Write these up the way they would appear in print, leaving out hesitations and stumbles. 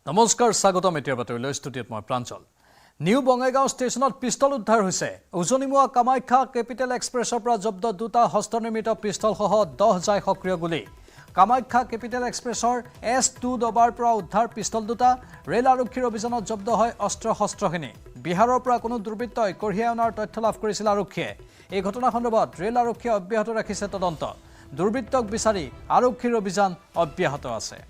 নমস্কাৰ স্বাগতম এতিয়াৰ বাতৰিলৈ ষ্টুডিঅ'ত মই প্ৰাঞ্জল নিউ বঙাইগাঁও ষ্টেচনত পিষ্টল উদ্ধাৰ হৈছে উজনিমুৱা কামাখ্যা কেপিটেল এক্সপ্ৰেছৰ পৰা জব্দ দুটা হস্তনিৰ্মিত পিষ্টল সহ 10 জাই সক্ৰিয় গুলি কামাখ্যা কেপিটেল এক্সপ্ৰেছৰ S2 ডবাৰ পৰা উদ্ধাৰ পিষ্টল দুটা ৰেল আৰক্ষীৰ অভিযানত জব্দ হয় অস্ত্ৰ শস্ত্ৰখিনি বিহাৰৰ পৰা কোনো দুৰ্বৃত্তই কঢ়িয়াই অনাৰ তথ্য লাভ কৰিছিল আৰক্ষীয়ে এই ঘটনা সন্দৰ্ভত ৰেল আৰক্ষীয়ে অব্যাহত ৰাখিছে তদন্ত দুৰ্বৃত্তক বিচাৰি আৰক্ষীৰ অভিযান অব্যাহত আছে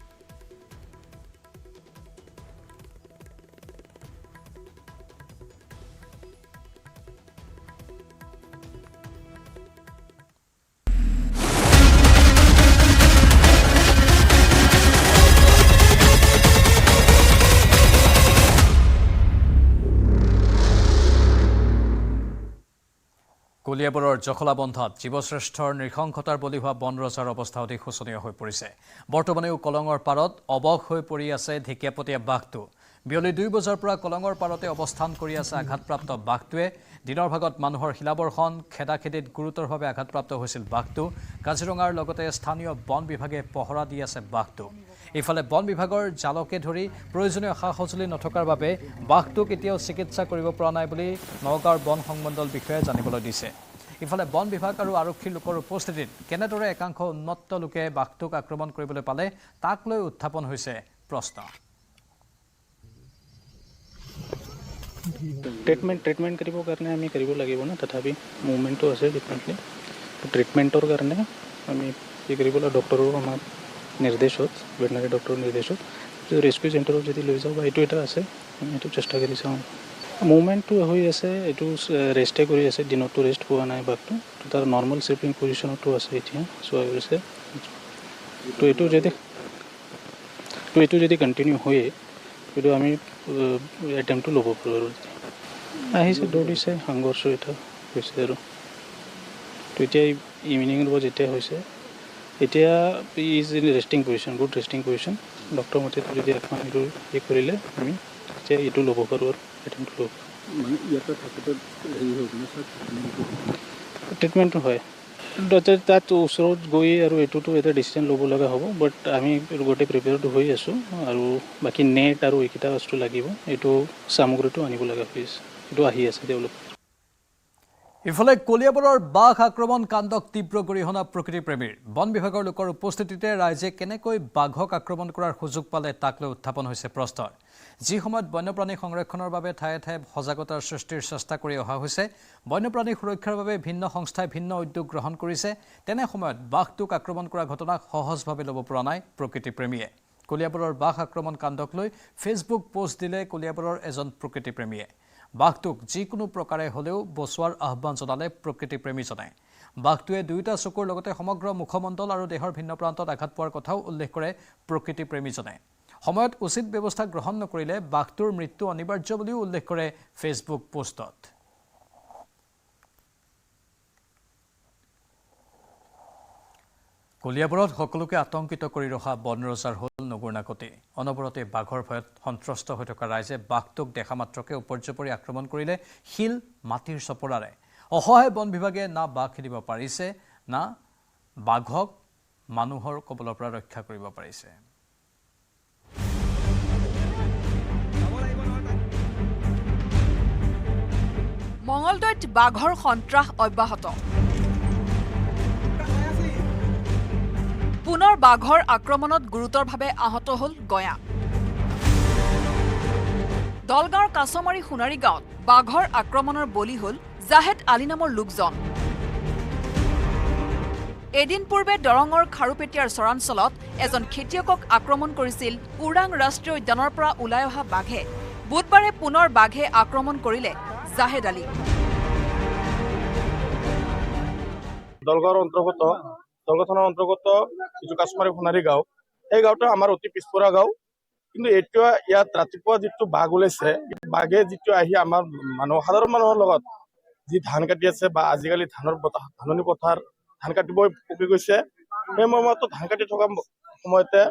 কলিয়াবৰৰ জখলাবন্ধাত জীৱশ্ৰেষ্ঠৰ নৃশংসতাৰ বলি হোৱা বনৰজাৰ অৱস্থা অতি শোচনীয় হৈ পৰিছে বৰ্তমানেও কলঙৰ পাৰত অবখ হৈ পৰি আছে ঢেকিয়াপতীয়া বাঘটো বিয়লি 2 বজাৰ পৰা কলঙৰ পাৰতে অৱস্থান কৰি আছে আঘাতপ্ৰাপ্ত বাঘটোৱে দিনৰ ভাগত মানুহৰ হিলাবৰ্ষণ খেদাখেদিত গুৰুতৰভাৱে আঘাতপ্ৰাপ্ত হৈছিল বাঘটো কাজিৰঙাৰ লগতে স্থানীয় বন বিভাগে পহৰা দি আছে বাঘটো ইফালে বন বিভাগৰ জালকে ধৰি প্ৰয়োজনীয় সা-সঁজুলি নথকাৰ বাবে বাঘটোক এতিয়াও চিকিৎসা কৰিব পৰা নাই বুলি নগাঁৱৰ বন সংমণ্ডল বিষয়াই জানিবলৈ দিছে ইফালে বন বিভাগ আৰু আৰক্ষীৰ লোকৰ উপস্থিতিত কেনেদৰে একাংশ উন্নত লোকে বাঘটোক আক্ৰমণ কৰিবলৈ পালে তাক লৈ উত্থাপন হৈছে প্ৰশ্ন ট্ৰিটমেণ্ট কৰিব কাৰণে আমি কৰিব লাগিব না তথাপি মুভমেণ্টটো আছে ডিফাৰেণ্টলি ট্ৰিটমেণ্টৰ কাৰণে আমি কি কৰিব লাগিব ডক্টৰৰ আমাৰ নিৰ্দেশত ভেটেনাৰী ডক্টৰৰ নিৰ্দেশত ৰেস্কিউ চেণ্টাৰত যদি লৈ যাওঁ বা এইটো এটা আছে আমি এইটো চেষ্টা কৰি চাওঁ মুভমেণ্টটো হৈ আছে এইটো ৰেষ্টে কৰি আছে দিনতো ৰেষ্ট পোৱা নাই বাঘটো তাৰ নৰ্মেল শ্লিপিং পজিশ্যনতো আছে এতিয়া চোৱা গৈছে তো এইটো যদি কণ্টিনিউ হয় এইটো আমি এটেম্পটো ল'ব পাৰোঁ আৰু আহিছে দৌৰিছে সংঘৰ্ষ এটা হৈছে আৰু তো এতিয়া ইভিনিঙৰ পৰা যেতিয়া হৈছে এতিয়া is in resting position good resting position doctor মতে যদি অকণমান এইটো কৰিলে আমি এতিয়া এইটো ল'ব পাৰোঁ আৰু এটেম্পটো ল'ব মানে ইয়াতে থাকোঁতে হেৰি হ'ব ট্ৰিটমেণ্টটো হয় তাত ওচৰত গৈ আৰু এইটোতো এটা ডিচিশ্যন ল'ব লগা হ'ব বাট আমি গোটেই প্ৰিপেয়াৰ্ড হৈ আছোঁ আৰু বাকী নেট আৰু এইকেইটা বস্তু লাগিব এইটো সামগ্ৰীটো আনিব লগা হৈছে এইটো আহি আছে তেওঁলোক ইফালে কলিয়াবৰৰ বাঘ আক্ৰমণ কাণ্ডক তীব্ৰ গৰিহণা প্ৰকৃতিপ্ৰেমীৰ বন বিভাগৰ লোকৰ উপস্থিতিতে ৰাইজে কেনেকৈ বাঘক আক্ৰমণ কৰাৰ সুযোগ পালে তাক লৈ উত্থাপন হৈছে প্ৰশ্ন যি সময়ত বন্যপ্ৰাণী সংৰক্ষণৰ বাবে ঠায়ে ঠায়ে সজাগতাৰ সৃষ্টিৰ চেষ্টা কৰি অহা হৈছে বন্যপ্ৰাণী সুৰক্ষাৰ বাবে ভিন্ন সংস্থাই ভিন্ন উদ্যোগ গ্ৰহণ কৰিছে তেনে সময়ত বাঘটোক আক্ৰমণ কৰা ঘটনাক সহজভাৱে ল'ব পৰা নাই প্ৰকৃতিপ্ৰেমীয়ে কলিয়াবৰৰ বাঘ আক্ৰমণ কাণ্ডক লৈ ফেচবুক পোষ্ট দিলে কলিয়াবৰৰ এজন প্ৰকৃতিপ্ৰেমীয়ে বাঘটোক যিকোনো প্ৰকাৰে হ'লেও বচোৱাৰ আহ্বান জনালে প্ৰকৃতিপ্ৰেমীজনে বাঘটোৱে দুয়োটা চকুৰ লগতে সমগ্ৰ মুখমণ্ডল আৰু দেহৰ ভিন্ন প্ৰান্তত আঘাত পোৱাৰ কথাও উল্লেখ কৰে প্ৰকৃতিপ্ৰেমীজনে সময়ত উচিত ব্যৱস্থা গ্ৰহণ নকৰিলে বাঘটোৰ মৃত্যু অনিবাৰ্য বুলিও উল্লেখ কৰে ফেচবুক পোষ্টত কলিয়াবৰত সকলোকে আতংকিত কৰি ৰখা বনৰজাৰ হ'ল নগুৰনাকতি অনবৰতে বাঘৰ ভয়ত সন্ত্ৰস্ত হৈ থকা ৰাইজে বাঘটোক দেখা মাত্ৰকে উপৰ্যপৰি আক্ৰমণ কৰিলে শিল মাটিৰ চপৰাৰে অসহায় বন বিভাগে না বাঘ খেদিব পাৰিছে না বাঘক মানুহৰ কবলৰ পৰা ৰক্ষা কৰিব পাৰিছে মঙলদৈত বাঘৰ সন্ত্ৰাস অব্যাহত পুনৰ বাঘৰ আক্ৰমণত গুৰুতৰভাৱে আহত হ'ল গয়া দলগাঁৱৰ কাছমাৰী সোণাৰী গাঁৱত বাঘৰ আক্ৰমণৰ বলি হ'ল জাহেদ আলী নামৰ লোকজন এদিন পূৰ্বে দৰঙৰ খাৰুপেটীয়াৰ চৰাঞ্চলত এজন খেতিয়কক আক্ৰমণ কৰিছিল ওৰাং ৰাষ্ট্ৰীয় উদ্যানৰ পৰা ওলাই অহা বাঘে বুধবাৰে পুনৰ বাঘে আক্ৰমণ কৰিলে জাহেদ আলী দলগাঁৱৰ অন্তৰ্গত দলগাঁও থানাৰ অন্তৰ্গত যিটো কাছমাৰী সোণাৰী গাঁও এই গাঁওটো আমাৰ অতি পিছপৰা গাঁও কিন্তু এতিয়া ইয়াত ৰাতিপুৱা যিটো বাঘ ওলাইছে বাঘে যিটো আহি আমাৰ সাধাৰণ মানুহৰ লগত যি ধান কাটি আছে বা আজিকালি ধাননি পথাৰ ধান কাটিব পকি গৈছে সেই সময়তো ধান কাটি থকা সময়তে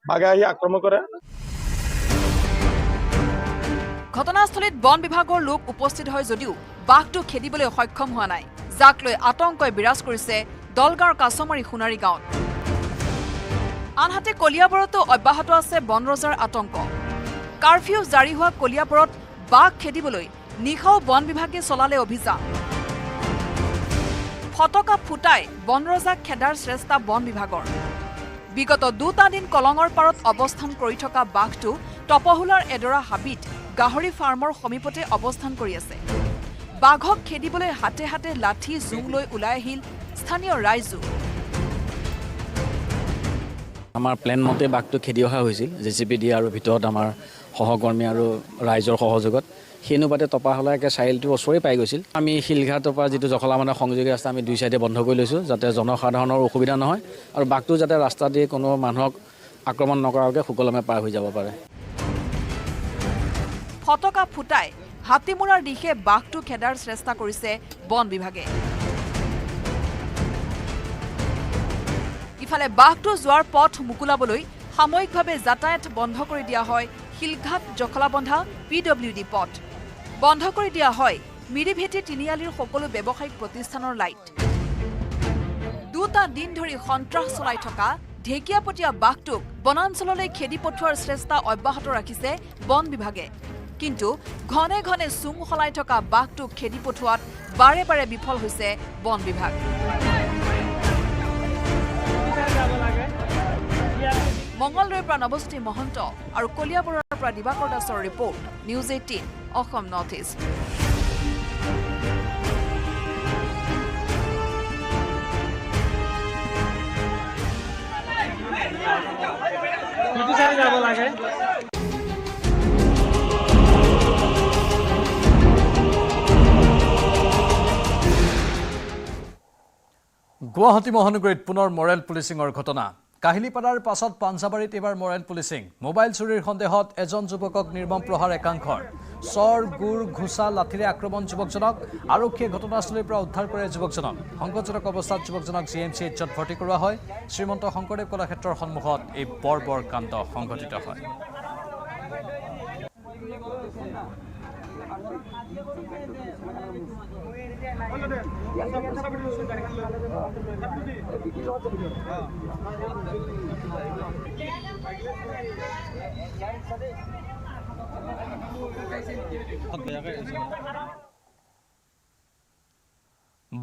বাঘে আহি আক্ৰমণ কৰে ঘটনাস্থলীত বন বিভাগৰ লোক উপস্থিত হয় যদিও বাঘটো খেদিবলৈ সক্ষম হোৱা নাই যাক লৈ আতংকই বিৰাজ কৰিছে দলগাঁৱৰ কাছমাৰী সোণাৰী গাঁৱত আনহাতে কলিয়াবৰতো অব্যাহত আছে বনৰজাৰ আতংক কাৰফিউ জাৰি হোৱা কলিয়াবৰত বাঘ খেদিবলৈ নিশাও বন বিভাগে চলালে অভিযান। ফটকা ফুটাই বনৰজাক খেদাৰ চেষ্টা বন বিভাগৰ। বিগত 2টা দিন কলঙৰ পাৰত অৱস্থান কৰি থকা বাঘটো টপহোলাৰ এডৰা হাবিত গাহৰি ফাৰ্মৰ সমীপতে অৱস্থান কৰি আছে। বাঘক খেদিবলৈ হাতে হাতে লাঠি জোং লৈ ওলাই আহিল স্থানীয় ৰাইজো। আমাৰ প্লেন মতে বাঘটো খেদি অহা হৈছিল জেচিপি দি আৰু ভিতৰত আমাৰ সহকৰ্মী আৰু ৰাইজৰ সহযোগত। সেই অনুপাতে টপাহোলাকে চাৰিআলিটোৰ ওচৰই পাই গৈছিল। আমি শিলঘাটৰ পৰা যিটো জখলা মানে সংযোগী ৰাস্তা আমি 2 চাইডে বন্ধ কৰি লৈছোঁ যাতে জনসাধাৰণৰ অসুবিধা নহয় আৰু বাঘটো যাতে ৰাস্তা দি কোনো মানুহক আক্ৰমণ নকৰাকৈ সুকলমে পাৰ হৈ যাব পাৰে। ফটকা ফুটাই হাতীমূৰাৰ দিশে বাঘটো খেদাৰ চেষ্টা কৰিছে বন বিভাগে। ইফালে বাঘটো যোৱাৰ পথ মুকুলাবলৈ সাময়িকভাৱে যাতায়াত বন্ধ কৰি দিয়া হয় শিলঘাট জখলাবন্ধা PWD পথ। বন্ধ কৰি দিয়া হয় মিৰিভেটি তিনিআলিৰ সকলো ব্যৱসায়িক প্ৰতিষ্ঠানৰ লাইট। 2টা দিন ধৰি সন্ত্ৰাস চলাই থকা ঢেকীয়াপতীয়া বাঘটোক বনাঞ্চললৈ খেদি পঠোৱাৰ চেষ্টা অব্যাহত ৰাখিছে বন বিভাগে। কিন্তু ঘনে ঘনে চুং সলাই থকা বাঘটোক খেদি পঠোৱাত বাৰে বাৰে বিফল হৈছে বন বিভাগ। মঙলদৈৰ পৰা নৱজ্যোতি মহন্ত আৰু কলিয়াবৰৰ পৰা দিবাকৰ দাসৰ report, news 18 Assam north east. Guwahati মহানগৰীত পুনৰ মৰেল পুলিচিঙৰ ঘটনা। কাহিলীপাৰাৰ পাছত পাঞ্জাবাৰীত এবাৰ মৰেল পুলিচিং। মোবাইল চুৰিৰ সন্দেহত এজন যুৱকক নিৰ্মম প্ৰহাৰ একাংশৰ। চৰ গুৰ ঘোচা লাঠিৰে আক্ৰমণ যুৱকজনক। আৰক্ষীয়ে ঘটনাস্থলীৰ পৰা উদ্ধাৰ কৰে যুৱকজনক। সংকটজনক অৱস্থাত যুৱকজনক GMCHত ভৰ্তি কৰোৱা হয়। শ্ৰীমন্ত শংকৰদেৱ কলাক্ষেত্ৰৰ সন্মুখত এই বৰ্বৰ কাণ্ড সংঘটিত হয়।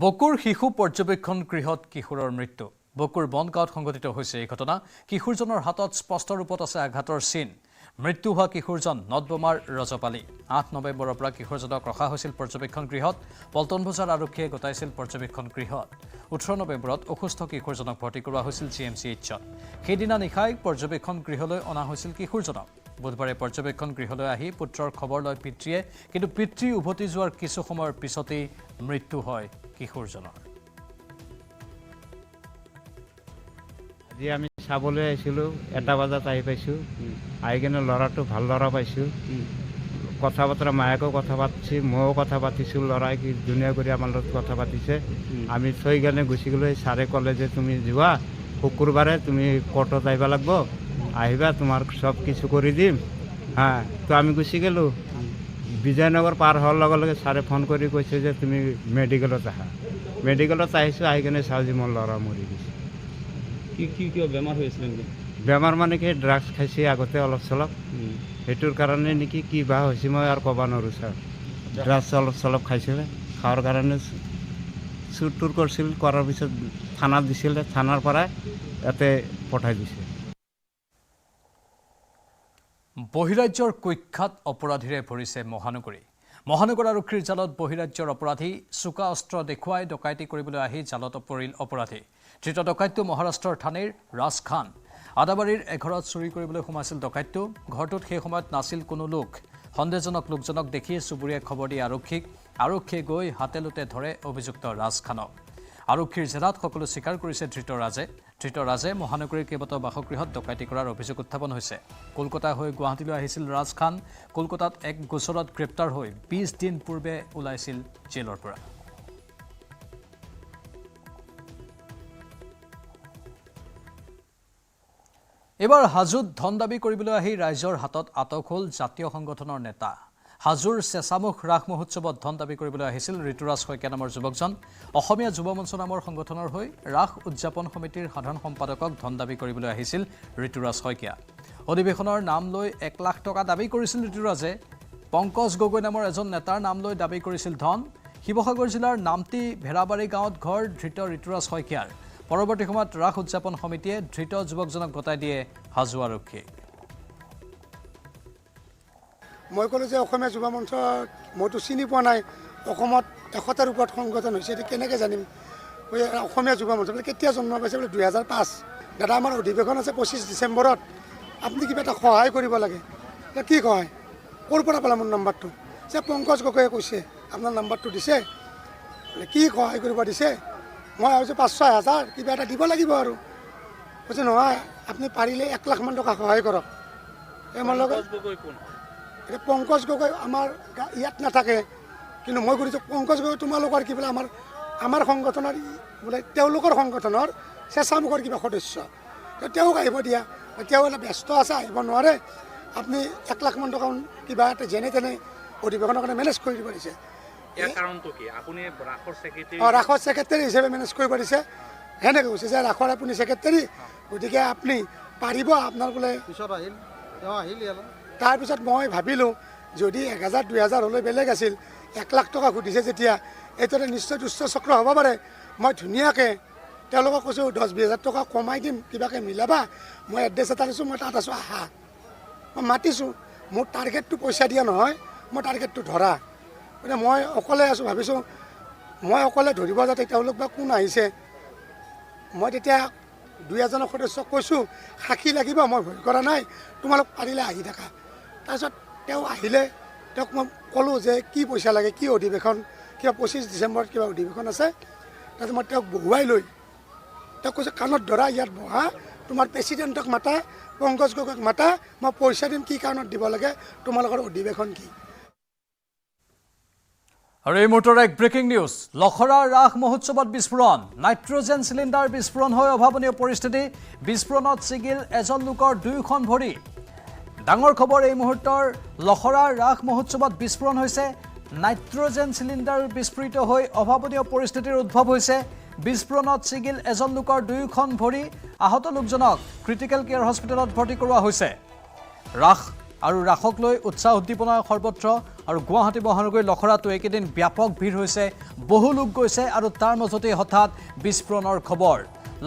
বকুৰ শিশু পৰ্যবেক্ষণ গৃহত কিশোৰৰ মৃত্যু। বকুৰ বনগাঁৱত সংঘটিত হৈছে এই ঘটনা। কিশোৰজনৰ হাতত স্পষ্ট ৰূপত আছে আঘাতৰ চিন। মৃত্যু হোৱা কিশোৰজন নদবমাৰ ৰজপালী। 8 নৱেম্বৰৰ পৰা কিশোৰজনক ৰখা হৈছিল পৰ্যবেক্ষণ গৃহত। পল্টন বজাৰ আৰক্ষীয়ে গতাইছিল পৰ্যবেক্ষণ গৃহত। 18 নৱেম্বৰত অসুস্থ কিশোৰজনক ভৰ্তি কৰোৱা হৈছিল GMCHত। সেইদিনা নিশাই পৰ্যবেক্ষণ গৃহলৈ অনা হৈছিল কিশোৰজনক। বুধবাৰে পৰ্যবেক্ষণ গৃহলৈ আহি পুত্ৰৰ খবৰ লয় পিতৃয়ে, কিন্তু পিতৃ উভতি যোৱাৰ কিছু সময়ৰ পিছতেই মৃত্যু হয় কিশোৰজনৰ। আজি আমি চাবলৈ আহিছিলোঁ, 1টা বজাত আহি পাইছোঁ। আহি কিনে ল'ৰাটো ভাল ল'ৰা পাইছোঁ। কথা বতৰা মায়েকো কথা পাতিছে, ময়ো কথা পাতিছোঁ। ল'ৰাই কি ধুনীয়া কৰি আমাৰ লগত কথা পাতিছে। আমি থৈ কেনে গুচি গ'লোঁ। ছাৰে ক'লে যে তুমি যোৱা, শুকুৰবাৰে তুমি কোৰ্টত আহিব লাগিব, আহিবা, তোমাৰ চব কিছু কৰি দিম। তো আমি গুচি গ'লোঁ। বিজয়নগৰ পাৰ হোৱাৰ লগে লগে ছাৰে ফোন কৰি কৈছে যে তুমি মেডিকেলত আহা। মেডিকেলত আহিছোঁ। আহি কিনে চাওঁ যে মোৰ ল'ৰা মৰি গৈছে। কিয় বেমাৰ হৈ আছিলে নেকি? বেমাৰ মানে কি, ড্ৰাগছ খাইছে আগতে অলপ চলপ, সেইটোৰ কাৰণে নেকি কি বা হৈছে মই আৰু ক'ব নোৱাৰোঁ ছাৰ। ড্ৰাগছ অলপ চলপ খাইছিলে, খোৱাৰ কাৰণে চুৰ টুৰ কৰিছিল। কৰাৰ পিছত থানাত দিছিলে, থানাৰ পৰাই ইয়াতে পঠাই দিছে। বহিৰাজ্যৰ কুখ্যাত অপৰাধীৰে ভৰিছে মহানগৰী। মহানগৰ আৰক্ষীৰ জালত বহিৰাজ্যৰ অপৰাধী। চোকা অস্ত্ৰ দেখুৱাই ডকাইতি কৰিবলৈ আহি জালত পৰিল অপৰাধী। ধৃত ডকাইতটো মহাৰাষ্ট্ৰৰ থানেৰ ৰাজ খান। আদাবাৰীৰ এঘৰত চুৰি কৰিবলৈ সোমাইছিল ডকাইতটো। ঘৰটোত সেই সময়ত নাছিল কোনো লোক। সন্দেহজনক লোকজনক দেখি চুবুৰীয়াই খবৰ দিয়ে আৰক্ষীক। আৰক্ষীয়ে গৈ হাতে লোটে ধৰে অভিযুক্ত ৰাজ খানক। আৰক্ষীৰ জেৰাত সকলো স্বীকাৰ কৰিছে ধৃত ৰাজে মহানগৰীৰ কেইবাটাও বাসগৃহত ডকাইতি কৰাৰ অভিযোগ উত্থাপন হৈছে। কলকাতা হৈ গুৱাহাটীলৈ আহিছিল ৰাজ খান। কলকাতাত এক গোচৰত গ্ৰেপ্তাৰ হৈ 20 দিন পূৰ্বে ওলাইছিল জেলৰ পৰা। এবাৰ হাজোত ধন দাবী কৰিবলৈ আহি ৰাইজৰ হাতত আটক হ'ল জাতীয় সংগঠনৰ নেতা। হাজোৰ চেঁচামুখ ৰাস মহোৎসৱত ধন দাবী কৰিবলৈ আহিছিল ঋতুৰাজ শইকীয়া নামৰ যুৱকজন। অসমীয়া যুৱ মঞ্চ নামৰ সংগঠনৰ হৈ ৰাস উদযাপন সমিতিৰ সাধাৰণ সম্পাদকক ধন দাবী কৰিবলৈ আহিছিল ঋতুৰাজ শইকীয়া। অধিৱেশনৰ নাম লৈ 1 লাখ টকা দাবী কৰিছিল ঋতুৰাজে। পংকজ গগৈ নামৰ এজন নেতাৰ নাম লৈ দাবী কৰিছিল ধন। শিৱসাগৰ জিলাৰ নামটি ভেৰাবাৰী গাঁৱত ঘৰ ধৃত ঋতুৰাজ শইকীয়াৰ। পৰৱৰ্তী সময়ত ৰাস উদযাপন সমিতিয়ে ধৃত যুৱকজনক গতাই দিয়ে হাজোৱা আৰক্ষীক। মই ক'লোঁ যে অসমীয়া যুৱ মঞ্চ মইতো চিনি পোৱা নাই, অসমত 100টাৰ ওপৰত সংগঠন হৈছে, এইটো কেনেকৈ জানিম? অসমীয়া যুৱ মঞ্চ বোলে কেতিয়া জন্ম পাইছে বোলে 2005। দাদা আমাৰ অধিৱেশন আছে 25 ডিচেম্বৰত, আপুনি কিবা এটা সহায় কৰিব লাগে। কি সহায়? ক'ৰ পৰা পালে মোৰ নাম্বাৰটো? যে পংকজ গগৈয়ে কৈছে আপোনাৰ নাম্বাৰটো দিছে, বোলে কি সহায় কৰিব দিছে? মই ভাবিছোঁ 5-6 হাজাৰ কিবা এটা দিব লাগিব আৰু। কৈছে নহয় আপুনি পাৰিলে 1 লাখমান টকা সহায় কৰক। মোৰ লগত এতিয়া পংকজ গগৈ আমাৰ ইয়াত নাথাকে, কিন্তু মই সুধিছোঁ পংকজ গগৈ তোমালোকৰ কি বোলে আমাৰ সংগঠনৰ বোলে তেওঁলোকৰ সংগঠনৰ চেঁচামুখৰ কিবা সদস্য, তেওঁক আহিব দিয়া। তেওঁ অলপ ব্যস্ত আছে, আহিব নোৱাৰে, আপুনি 1 লাখমান টকা কিবা এটা যেনে তেনে অধিৱেশনৰ কাৰণে মেনেজ কৰি দিব দিছে। ৰাসৰ ছেক্ৰেটাৰী হিচাপে মেনেজ কৰিব দিছে। সেনেকৈ কৈছে যে ৰাসৰ আপুনি ছেক্ৰেটাৰী, গতিকে আপুনি পাৰিব, আপোনাৰ বোলে পিছত আহিল। তাৰপিছত মই ভাবিলোঁ যদি 1000-2000 হ'লে বেলেগ আছিল, 1 লাখ টকা সুধিছে যেতিয়া এইটো নিশ্চয় দুষ্ট চক্ৰ হ'ব পাৰে। মই ধুনীয়াকৈ তেওঁলোকক কৈছোঁ 10-20 হাজাৰ টকা কমাই দিম, কিবাকৈ মিলাবা, মই এড্ৰেছ এটা দিছোঁ, মই তাত আছোঁ, আহা। মই মাতিছোঁ, মোৰ টাৰ্গেটটো পইচা দিয়া নহয়, মই টাৰ্গেটটো ধৰা। গতিকে মই অকলে আছোঁ, ভাবিছোঁ মই অকলে ধৰিব যাতে তেওঁলোক বা কোন আহিছে। মই তেতিয়া 2-এজনৰ সদস্যক কৈছোঁ সাক্ষী লাগিব, মই ভয় কৰা নাই, তোমালোক পাৰিলে আহি থাকা। তাৰপিছত তেওঁ আহিলে, তেওঁক মই ক'লোঁ যে কি পইচা লাগে, কি অধিৱেশন, কিবা 25 ডিচেম্বৰত কিবা অধিৱেশন আছে। তাৰপিছত মই তেওঁক বহুৱাই লৈ তেওঁক কৈছোঁ কাণত ধৰা, ইয়াত বহা, তোমাৰ প্ৰেচিডেণ্টক মাতা, পংকজ গগৈক মাতা, মই পইচা দিম, কি কাৰণত দিব লাগে, তোমালোকৰ অধিৱেশন কি। আৰু এই মুহূৰ্তৰ এক ব্ৰেকিং নিউজ। লখৰাৰ ৰাস মহোৎসৱত বিস্ফোৰণ, নাইট্ৰজেন চিলিণ্ডাৰ বিস্ফোৰণ হৈ অভাৱনীয় পৰিস্থিতি। বিস্ফোৰণত ছিগিল এজন লোকৰ 2খন ভৰি। ডাঙৰ খবৰ এই মুহূৰ্তৰ। লখৰাৰ ৰাস মহোৎসৱত বিস্ফোৰণ হৈছে, নাইট্ৰজেন চিলিণ্ডাৰ বিস্ফোৰিত হৈ অভাৱনীয় পৰিস্থিতিৰ উদ্ভৱ হৈছে। বিস্ফোৰণত ছিগিল এজন লোকৰ 2খন ভৰি। আহত লোকজনক ক্ৰিটিকেল কেয়াৰ হস্পিটেলত ভৰ্তি কৰোৱা হৈছে। ৰাস আৰু ৰাসক লৈ উৎসাহ উদ্দীপনা সৰ্বত্ৰ। আৰু গুৱাহাটী মহানগৰীৰ লখৰাটো এইকেইদিন ব্যাপক ভিৰ হৈছে, বহু লোক গৈছে, আৰু তাৰ মাজতেই হঠাৎ বিস্ফোৰণৰ খবৰ।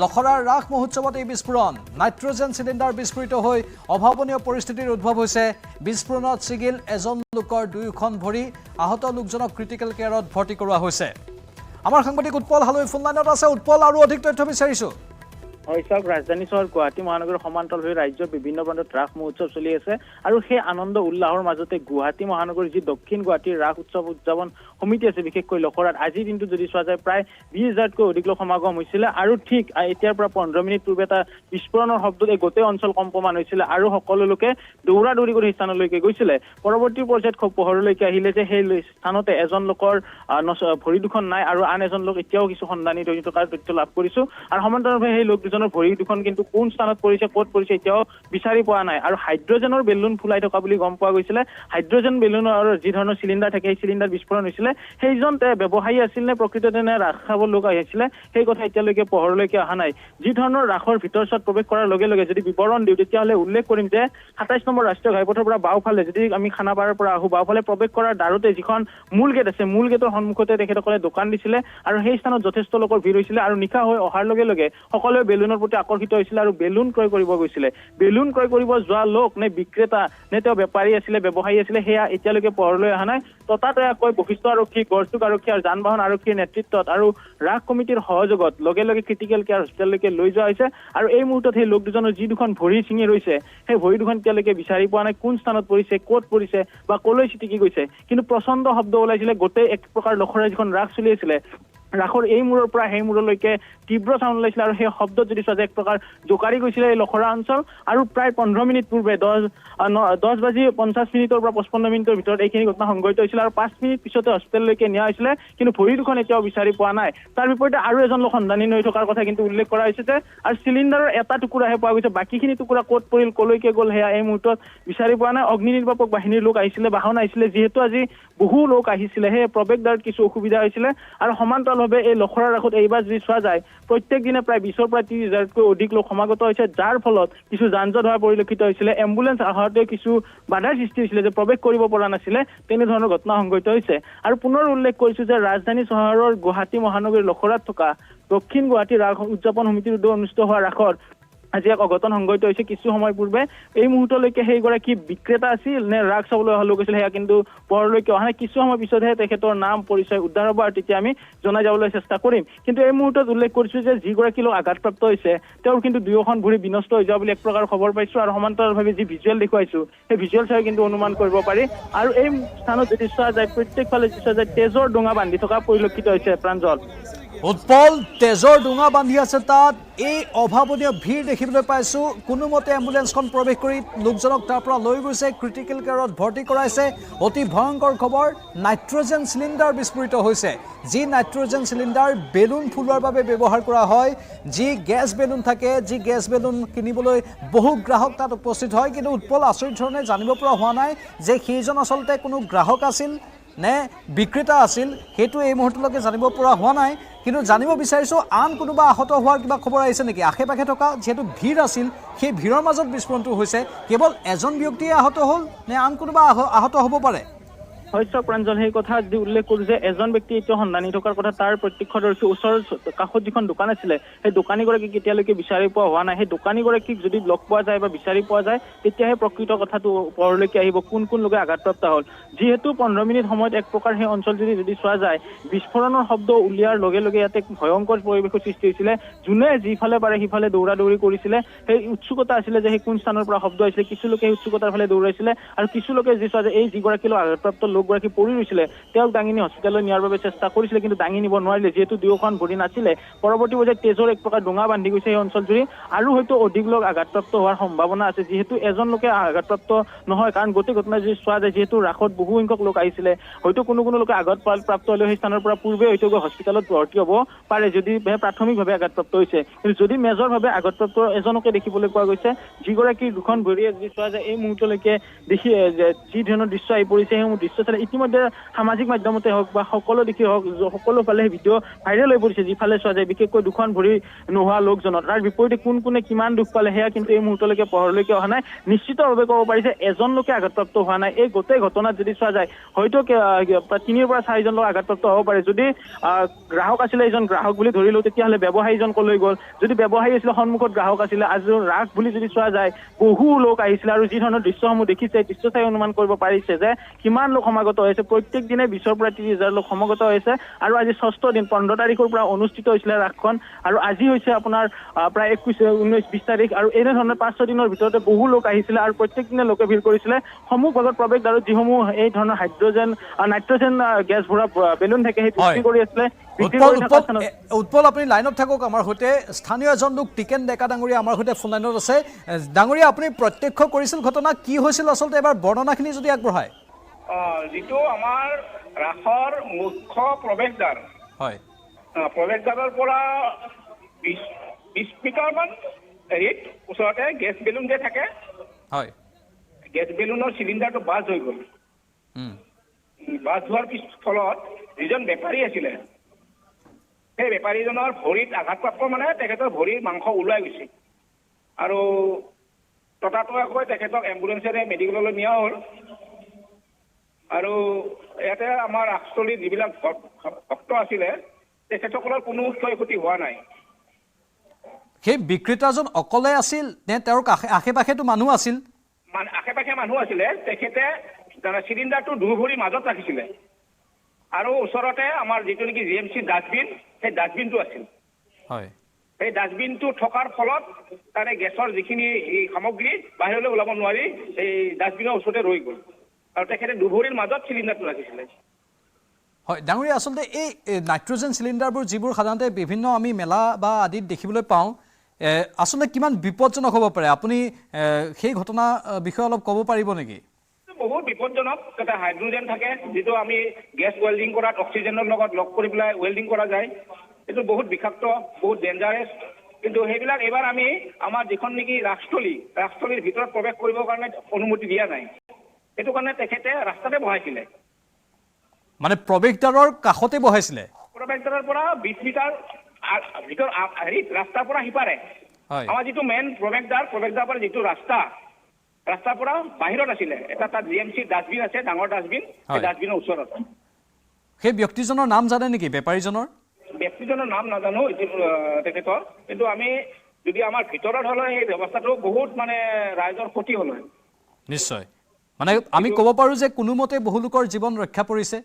লখৰাৰ ৰাস মহোৎসৱত এই বিস্ফোৰণ, নাইট্ৰজেন চিলিণ্ডাৰ বিস্ফোৰিত হৈ অভাৱনীয় পৰিস্থিতিৰ উদ্ভৱ হৈছে। বিস্ফোৰণত ছিগিল এজন লোকৰ 2খন ভৰি। আহত লোকজনক ক্ৰিটিকেল কেয়াৰত ভৰ্তি কৰোৱা হৈছে। আমাৰ সাংবাদিক উৎপল হালৈ ফোনলাইনত আছে। উৎপল, আৰু অধিক তথ্য বিচাৰিছোঁ। হয় চাওক, ৰাজধানী চহৰ গুৱাহাটী মহানগৰীৰ সমান্তৰালভাৱে ৰাজ্যৰ বিভিন্ন প্ৰান্তত ৰাস মহোৎসৱ চলি আছে, আৰু সেই আনন্দ উল্লাহৰ মাজতে গুৱাহাটী মহানগৰীৰ যি দক্ষিণ গুৱাহাটীৰ ৰাস উৎসৱ উদযাপন সমিতি আছে, বিশেষকৈ লখৰাত আজিৰ দিনটো যদি চোৱা যায় প্ৰায় 20,000তকৈ অধিক লোক সমাগম হৈছিলে। আৰু ঠিক এতিয়াৰ পৰা 15 মিনিট পূৰ্বে এটা বিস্ফোৰণৰ শব্দত এই গোটেই অঞ্চল কম্পমান হৈছিলে, আৰু সকলো লোকে দৌৰা দৌৰি কৰি সেই স্থানলৈকে গৈছিলে। পৰৱৰ্তী পৰ্যায়ত পোহৰলৈকে আহিলে যে সেই স্থানতে এজন লোকৰ ভৰি 2খন নাই, আৰু আন এজন লোক এতিয়াও কিছু সন্ধানী হৈ থকাৰ তথ্য লাভ কৰিছো। আৰু সমান্তৰালভাৱে সেই লোক ভৰি 2খন কিন্তু কোন স্থানত পৰিছে, ক'ত পৰিছে এতিয়াও বিচাৰি পোৱা নাই। আৰু হাইড্ৰজেনৰ বেলুন ফুলাই থকা বুলি গম পোৱা গৈছিলে। হাইড্ৰজেন বেলুনৰ যি ধৰণৰ চিলিণ্ডাৰ থাকে, সেই চিলিণ্ডাৰ বিস্ফোৰণ হৈছিলে। সেইজন ব্যৱসায়ী আছিল নে প্ৰকৃততে নে ৰাস খাব লোক আহিছিলে, সেই কথা এতিয়ালৈকে পোহৰলৈকে অহা নাই। যি ধৰণৰ ৰাসৰ ভিতৰচত প্ৰৱেশ কৰাৰ লগে লগে যদি বিৱৰণ দিওঁ, তেতিয়াহ'লে উল্লেখ কৰিম যে 27 নম্বৰ ৰাষ্ট্ৰীয় ঘাইপথৰ পৰা বাওঁফালে, যদি আমি খানাপাৰাৰ পৰা আহোঁ, বাওঁফালে প্ৰৱেশ কৰাৰ দ্বাৰতে যিখন মূল গেট আছে, মূল গেটৰ সন্মুখতে তেখেতসকলে দোকান দিছিলে, আৰু সেই স্থানত যথেষ্ট লোকৰ ভিৰ হৈছিলে। আৰু নিশা হৈ অহাৰ লগে লগে সকলোৱে বেলুনৰ প্ৰতি আকৰ্ষিত হৈছিলে আৰু বেলুন ক্ৰয় কৰিব গৈছিলে। বেলুন ক্ৰয় কৰিব যোৱা লোক নে বিক্ৰেতা নে তেওঁ বেপাৰী আছিলে, ব্যৱসায়ী আছিলে, সেয়া এতিয়ালৈকে পোহৰলৈ অহা নাই। ততাতৈয়াকৈ বশিষ্ঠ আৰক্ষী, গড়চুক আৰক্ষী আৰু যান বাহন আৰক্ষীৰ নেতৃত্বত আৰু ৰাস কমিটিৰ সহযোগত লগে লগে ক্ৰিটিকেল কেয়াৰ হস্পিটেললৈকে লৈ যোৱা হৈছে। আৰু এই মুহূৰ্তত সেই লোক দুজনৰ যি 2খন ভৰি ছিঙি ৰৈছে, সেই ভৰি 2খন এতিয়ালৈকে বিচাৰি পোৱা নাই, কোন স্থানত পৰিছে, ক'ত পৰিছে বা কলৈ ছিটিকি গৈছে। কিন্তু প্ৰচণ্ড শব্দ ওলাইছিলে, গোটেই এক প্ৰকাৰ লখৰাৰ যিখন ৰাস চলি আছিলে, ৰাসৰ এই মূৰৰ পৰা সেই মূৰলৈকে তীব্ৰ চাউণ্ড ওলাইছিলে। আৰু সেই শব্দত যদি চোৱা যায় এক প্ৰকাৰ জোকাৰি গৈছিলে এই লখৰা অঞ্চল। আৰু প্ৰায় 15 মিনিট পূৰ্বে 10:50 পৰা 55 মিনিটৰ ভিতৰত এইখিনি ঘটনা সংঘটিত হৈছিলে। আৰু 5 মিনিট পিছতে হস্পিটেললৈকে নিয়া হৈছিলে, কিন্তু ভৰি 2খন এতিয়াও বিচাৰি পোৱা নাই। তাৰ বিপৰীতে আৰু এজন লোক সন্ধানী হৈ থকাৰ কথা কিন্তু উল্লেখ কৰা হৈছে যে, আৰু চিলিণ্ডাৰৰ এটা টুকুৰাহে পোৱা গৈছে, বাকীখিনি টুকুৰা ক'ত পৰিল, কলৈকে গ'ল, সেয়া এই মুহূৰ্তত বিচাৰি পোৱা নাই। অগ্নি নিৰ্বাপক বাহিনীৰ লোক আহিছিলে, বাহন আহিছিলে, যিহেতু আজি বহু লোক আহিছিলে, সেই প্ৰৱেশদ্বাৰত কিছু অসুবিধা হৈছিলে। আৰু সমান্তৰাল বিশেষভাৱে এই লখৰা ৰাসত এইবাৰ যদি চোৱা যায় প্ৰত্যেক দিনে প্ৰায় 20ৰ পৰা 30,000তকৈ অধিক লোক সমাগত হৈছে, যাৰ ফলত কিছু যান জঁট হোৱা পৰিলক্ষিত হৈছিলে। এম্বুলেন্স আহোঁতে কিছু বাধাৰ সৃষ্টি হৈছিলে যে প্ৰৱেশ কৰিব পৰা নাছিলে, তেনেধৰণৰ ঘটনা সংঘটিত হৈছে। আৰু পুনৰ উল্লেখ কৰিছোঁ যে ৰাজধানী চহৰৰ গুৱাহাটী মহানগৰীৰ লখৰাত থকা দক্ষিণ গুৱাহাটী ৰাস উদযাপন সমিতিৰ উদ্যোগত অনুষ্ঠিত হোৱা ৰাসত আজি এক অঘটন সংঘটিত হৈছে। কিছু সময় পূৰ্বে এই মুহূৰ্তলৈকে সেইগৰাকী বিক্ৰেতা আছিল নে ৰাস চাবলৈ অহা লোক আছিল সেয়া কিন্তু পৰলৈকে অহা নাই। কিছু সময় পিছতহে তেখেতৰ নাম পৰিচয় উদ্ধাৰ হ'ব আৰু তেতিয়া আমি জনাই যাবলৈ চেষ্টা কৰিম। কিন্তু এই মুহূৰ্তত উল্লেখ কৰিছোঁ যে যিগৰাকী লোক আঘাতপ্ৰাপ্ত হৈছে তেওঁৰ কিন্তু দুয়োখন ভৰি বিনষ্ট হৈ যোৱা বুলি এক প্ৰকাৰ খবৰ পাইছোঁ। আৰু সমান্তৰালভাৱে যি ভিজুৱেল দেখুৱাইছোঁ সেই ভিজুৱেল চাই কিন্তু অনুমান কৰিব পাৰি। আৰু এই স্থানত যদি চোৱা যায় প্ৰত্যেকফালে যদি চোৱা যায় তেজৰ ডোঙা বান্ধি থকা পৰিলক্ষিত হৈছে। প্ৰাঞ্জল, উৎপল, তেজৰ ডোঙা বান্ধি আছে তাত, এই অভাৱনীয় ভিৰ দেখিবলৈ পাইছোঁ। কোনোমতে এম্বুলেন্সখন প্ৰৱেশ কৰি লোকজনক তাৰ পৰা লৈ গৈছে, ক্ৰিটিকেল কেয়াৰত ভৰ্তি কৰাইছে। অতি ভয়ংকৰ খবৰ, নাইট্ৰজেন চিলিণ্ডাৰ বিস্ফোৰিত হৈছে। যি নাইট্ৰজেন চিলিণ্ডাৰ বেলুন ফুলোৱাৰ বাবে ব্যৱহাৰ কৰা হয়, যি গেছ বেলুন থাকে, যি গেছ বেলুন কিনিবলৈ বহু গ্ৰাহক তাত উপস্থিত হয়। কিন্তু উৎপল, আচৰিত ধৰণে জানিব পৰা হোৱা নাই যে সেইজন আচলতে কোনো গ্ৰাহক আছিল নে বিক্ৰেতা আছিল, সেইটো এই মুহূৰ্তলৈকে জানিব পৰা হোৱা নাই। কিন্তু জানিব বিচাৰিছোঁ আন কোনোবা আহত হোৱাৰ কিবা খবৰ আহিছে নেকি? আশে পাশে থকা যিহেতু ভিৰ আছিল, সেই ভিৰৰ মাজত বিস্ফোৰণটো হৈছে। কেৱল এজন ব্যক্তিয়ে আহত হ'ল নে আন কোনোবা আহত হ'ব পাৰে? শস্য প্ৰাঞ্জল, সেই কথা যদি উল্লেখ কৰোঁ যে এজন ব্যক্তি এতিয়া সন্ধানী থকাৰ কথা তাৰ প্ৰত্যক্ষদৰ্শী ওচৰৰ কাষত যিখন দোকান আছিলে সেই দোকানীগৰাকীক এতিয়ালৈকে বিচাৰি পোৱা হোৱা নাই। সেই দোকানীগৰাকীক যদি লগ পোৱা যায় বা বিচাৰি পোৱা যায় তেতিয়াহে প্ৰকৃত কথাটো ওপৰলৈকে আহিব, কোন কোন লোকে আঘাতপ্ৰাপ্ত হ'ল। যিহেতু 15 মিনিট সময়ত এক প্ৰকাৰ সেই অঞ্চলজুৰি যদি চোৱা যায় বিস্ফোৰণৰ শব্দ উলিয়াৰ লগে লগে ইয়াতে ভয়ংকৰ পৰিৱেশৰ সৃষ্টি হৈছিলে। যোনে যিফালে পাৰে সিফালে দৌৰা দৌৰি কৰিছিলে। সেই উৎসুকতা আছিলে যে সেই কোন স্থানৰ পৰা শব্দ আহিছিলে, কিছু লোকে সেই উৎসুকতাৰ ফালে দৌৰাইছিলে আৰু কিছু লোকে যি চোৱা যায় এই যিগৰাকী লোক আঘাতপ্ৰাপ্ত লোকগৰাকী পৰি ৰৈছিলে তেওঁক দাঙি নি হস্পিটেললৈ নিয়াৰ বাবে চেষ্টা কৰিছিলে, কিন্তু দাঙি নিব নোৱাৰিলে যিহেতু দুয়োখন ভৰি নাছিলে। পৰৱৰ্তী পৰ্যায়ত তেজৰ এক প্ৰকাৰ ডোঙা বান্ধি গৈছে সেই অঞ্চলজুৰি আৰু হয়তো অধিক লোক আঘাতপ্ৰাপ্ত হোৱাৰ সম্ভাৱনা আছে। যিহেতু এজন লোকে আঘাতপ্ৰাপ্ত নহয়, কাৰণ গোটেই ঘটনা যদি চোৱা যায় যিহেতু ৰাসত বহু সংখ্যক লোক আহিছিলে, হয়তো কোনো লোকে আঘাতপ্ৰাপ্ত হ'লেও সেই স্থানৰ পৰা পূৰ্বে হয়তো হস্পিটেলত ভৰ্তি হ'ব পাৰে যদি প্ৰাথমিকভাৱে আঘাতপ্ৰাপ্ত হৈছে। কিন্তু যদি মেজৰভাৱে আঘাতপ্ৰাপ্ত এজনকে দেখিবলৈ পোৱা গৈছে, যিগৰাকীৰ দুখন ভৰিয়ে যদি চোৱা যায় এই মুহূৰ্তলৈকে দেখি যি ধৰণৰ দৃশ্য আহি পৰিছে সেইসমূহ দৃশ্য চালে ইতিমধ্যে সামাজিক মাধ্যমতে হওক বা সকলো দিশে হওক সকলো ফালে ভিডিঅ' ভাইৰেল হৈ পৰিছে। যিফালে চোৱা যায় বিশেষকৈ দুখন ভৰি নোহোৱা লোকজনৰ, তাৰ বিপৰীতে কোন কোনে কিমান দুখ পালে সেয়া কিন্তু এই মুহূৰ্তলৈকে পোহৰলৈকে অহা নাই। নিশ্চিতভাৱে ক'ব পাৰি যে এজন লোকে আঘাতপ্ৰাপ্ত হোৱা নাই। এই গোটেই ঘটনাত যদি চোৱা যায় হয়তো 3 পৰা 4জন লোক আঘাতপ্ৰাপ্ত হ'ব পাৰে। যদি গ্ৰাহক আছিলে এজন গ্ৰাহক বুলি ধৰিলো তেতিয়াহ'লে ব্যৱসায়ীজন কলৈ গ'ল, যদি ব্যৱসায়ী আছিলে সন্মুখত গ্ৰাহক আছিলে। আজি ৰাস বুলি যদি চোৱা যায় বহু লোক আহিছিলে আৰু যি ধৰণৰ দৃশ্যসমূহ দেখিছে দৃশ্য চাই অনুমান কৰিব পাৰিছে যে কিমান লোক সমাগত হৈছে। প্ৰত্যেক দিনে 20ৰ পৰা 30,000 লোক সমাগত হৈছে আৰু আজি 6ষ্ঠ দিন 15 তাৰিখৰ পৰা অনুষ্ঠিত হৈছিলে ৰাসখন আৰু আজি হৈছে আপোনাৰ প্ৰায় 21, 19, 20 তাৰিখ আৰু এনেধৰণৰ 5-6 দিনৰ ভিতৰতে বহু লোক আহিছিলে আৰু প্ৰত্যেক দিনে লোকে ভিৰ কৰিছিলে। সন্মুখ ভাগত প্ৰৱেশদ্বাৰত যিসমূহ এই ধৰণৰ নাইট্ৰজেন গেছ ভৰা বেলুন থাকে সেই বিক্ৰী কৰি আছিলে। উৎপল, আপুনি লাইনত থাকক আমাৰ সৈতে। স্থানীয় এজন লোক টিকেন ডেকা ডাঙৰীয়া আমাৰ সৈতে ফোন লাইনত আছে। ডাঙৰীয়া, আপুনি প্ৰত্যক্ষ কৰিছিল ঘটনা, কি হৈছিল আচলতে এবাৰ বৰ্ণনাখিনি যদি আগবঢ়ায়। যিটো আমাৰ ৰাসৰ মুখ্য প্ৰৱেশদ্বাৰ, হয়, প্ৰৱেশদ্বাৰৰ পৰা 20 মিটাৰমান হেৰিত ওচৰতে গেছ বেলুন যে থাকে, হয়, গেছ বেলুনৰ চিলিণ্ডাৰটো বাজ হৈ গ'ল। বাজ হোৱাৰ ফলত যিজন বেপাৰী আছিলে সেই বেপাৰীজনৰ ভৰিত আঘাতপ্ৰাপ্ত, মানে তেখেতৰ ভৰিৰ মাংস ওলাই গৈছে আৰু ততাতৈয়াকৈ তেখেতক এম্বুলেঞ্চেৰে মেডিকেললৈ নিয়া হ'ল। আৰু ইয়াতে আমাৰ ৰাসস্থলীত যিবিলাক ভক্ত আছিলে তেখেতসকলৰ কোনো ক্ষয় ক্ষতি হোৱা নাই। সেই বিক্ৰেতাজন অকলে আছিল নে তেওঁৰ আশে পাশেতো মানুহ আছিল? আশে পাশে মানুহ আছিলে। তেখেতে চিলিণ্ডাৰটো দুভৰিৰ মাজত ৰাখিছিলে আৰু ওচৰতে আমাৰ যিটো নেকি GMC ডাষ্টবিন, সেই ডাষ্টবিনটো আছিল। হয়, সেই ডাষ্টবিনটো থকাৰ ফলত তাৰে গেছৰ যিখিনি সামগ্ৰী বাহিৰলৈ ওলাব নোৱাৰি এই ডাষ্টবিনৰ ওচৰতে ৰৈ গ'ল আৰু তেখেতে দুভৰিৰ মাজত চিলিণ্ডাৰটো ৰাখিছিলে। হয় ডাঙৰীয়া, আচলতে এই নাইট্ৰজেন চিলিণ্ডাৰবোৰ যিবোৰ সাধাৰণতে বিভিন্ন আমি মেলা বা আদিত দেখিবলৈ পাওঁ, আচলতে কিমান বিপদজনক হ'ব পাৰে? আপুনি সেই ঘটনা বিষয়ে অলপ ক'ব পাৰিব নেকি? বহুত বিপদজনক। তাতে হাইড্ৰজেন থাকে, যিটো আমি গেছ ৱেল্ডিং কৰাত অক্সিজেনৰ লগত লগ কৰি পেলাই ৱেল্ডিং কৰা যায়। এইটো বহুত বিষাক্ত, বহুত ডেঞ্জাৰাছ। কিন্তু সেইবিলাক এইবাৰ আমি আমাৰ যিখন নেকি ৰাসস্থলীৰ ভিতৰত প্ৰৱেশ কৰিবৰ কাৰণে অনুমতি দিয়া নাই। সেইটো কাৰণে তেখেতে ৰাস্তাতে বহাইছিলে, মানে প্ৰৱেশদ্বাৰৰ কাষতে বহাইছিলে। প্ৰৱেশদ্বাৰৰ পৰা 20 মিটাৰ ভিতৰ ৰাস্তাৰ পৰা সিপাৰে হয় আমাৰ যিটো মেইন প্ৰৱেশদ্বাৰৰ পৰা যিটো ৰাস্তাৰ পৰা বাহিৰত আছিলে এটা তাত জিএমচি ডাষ্টবিন আছে ডাঙৰ ডাষ্টবিন সেই ডাষ্টবিনৰ ওচৰত সেই ব্যক্তিজনৰ নাম জানে নেকি বেপাৰীজনৰ ব্যক্তিজনৰ নাম নাজানো তেখেতৰ কিন্তু আমি যদি আমাৰ ভিতৰত হ'লে সেই ব্যৱস্থাটো বহুত মানে ৰাইজৰ ক্ষতি হ'ল হয় নিশ্চয় মানে আমি ক'ব পাৰোঁ যে কোনোমতে বহু লোকৰ জীৱন ৰক্ষা পৰিছে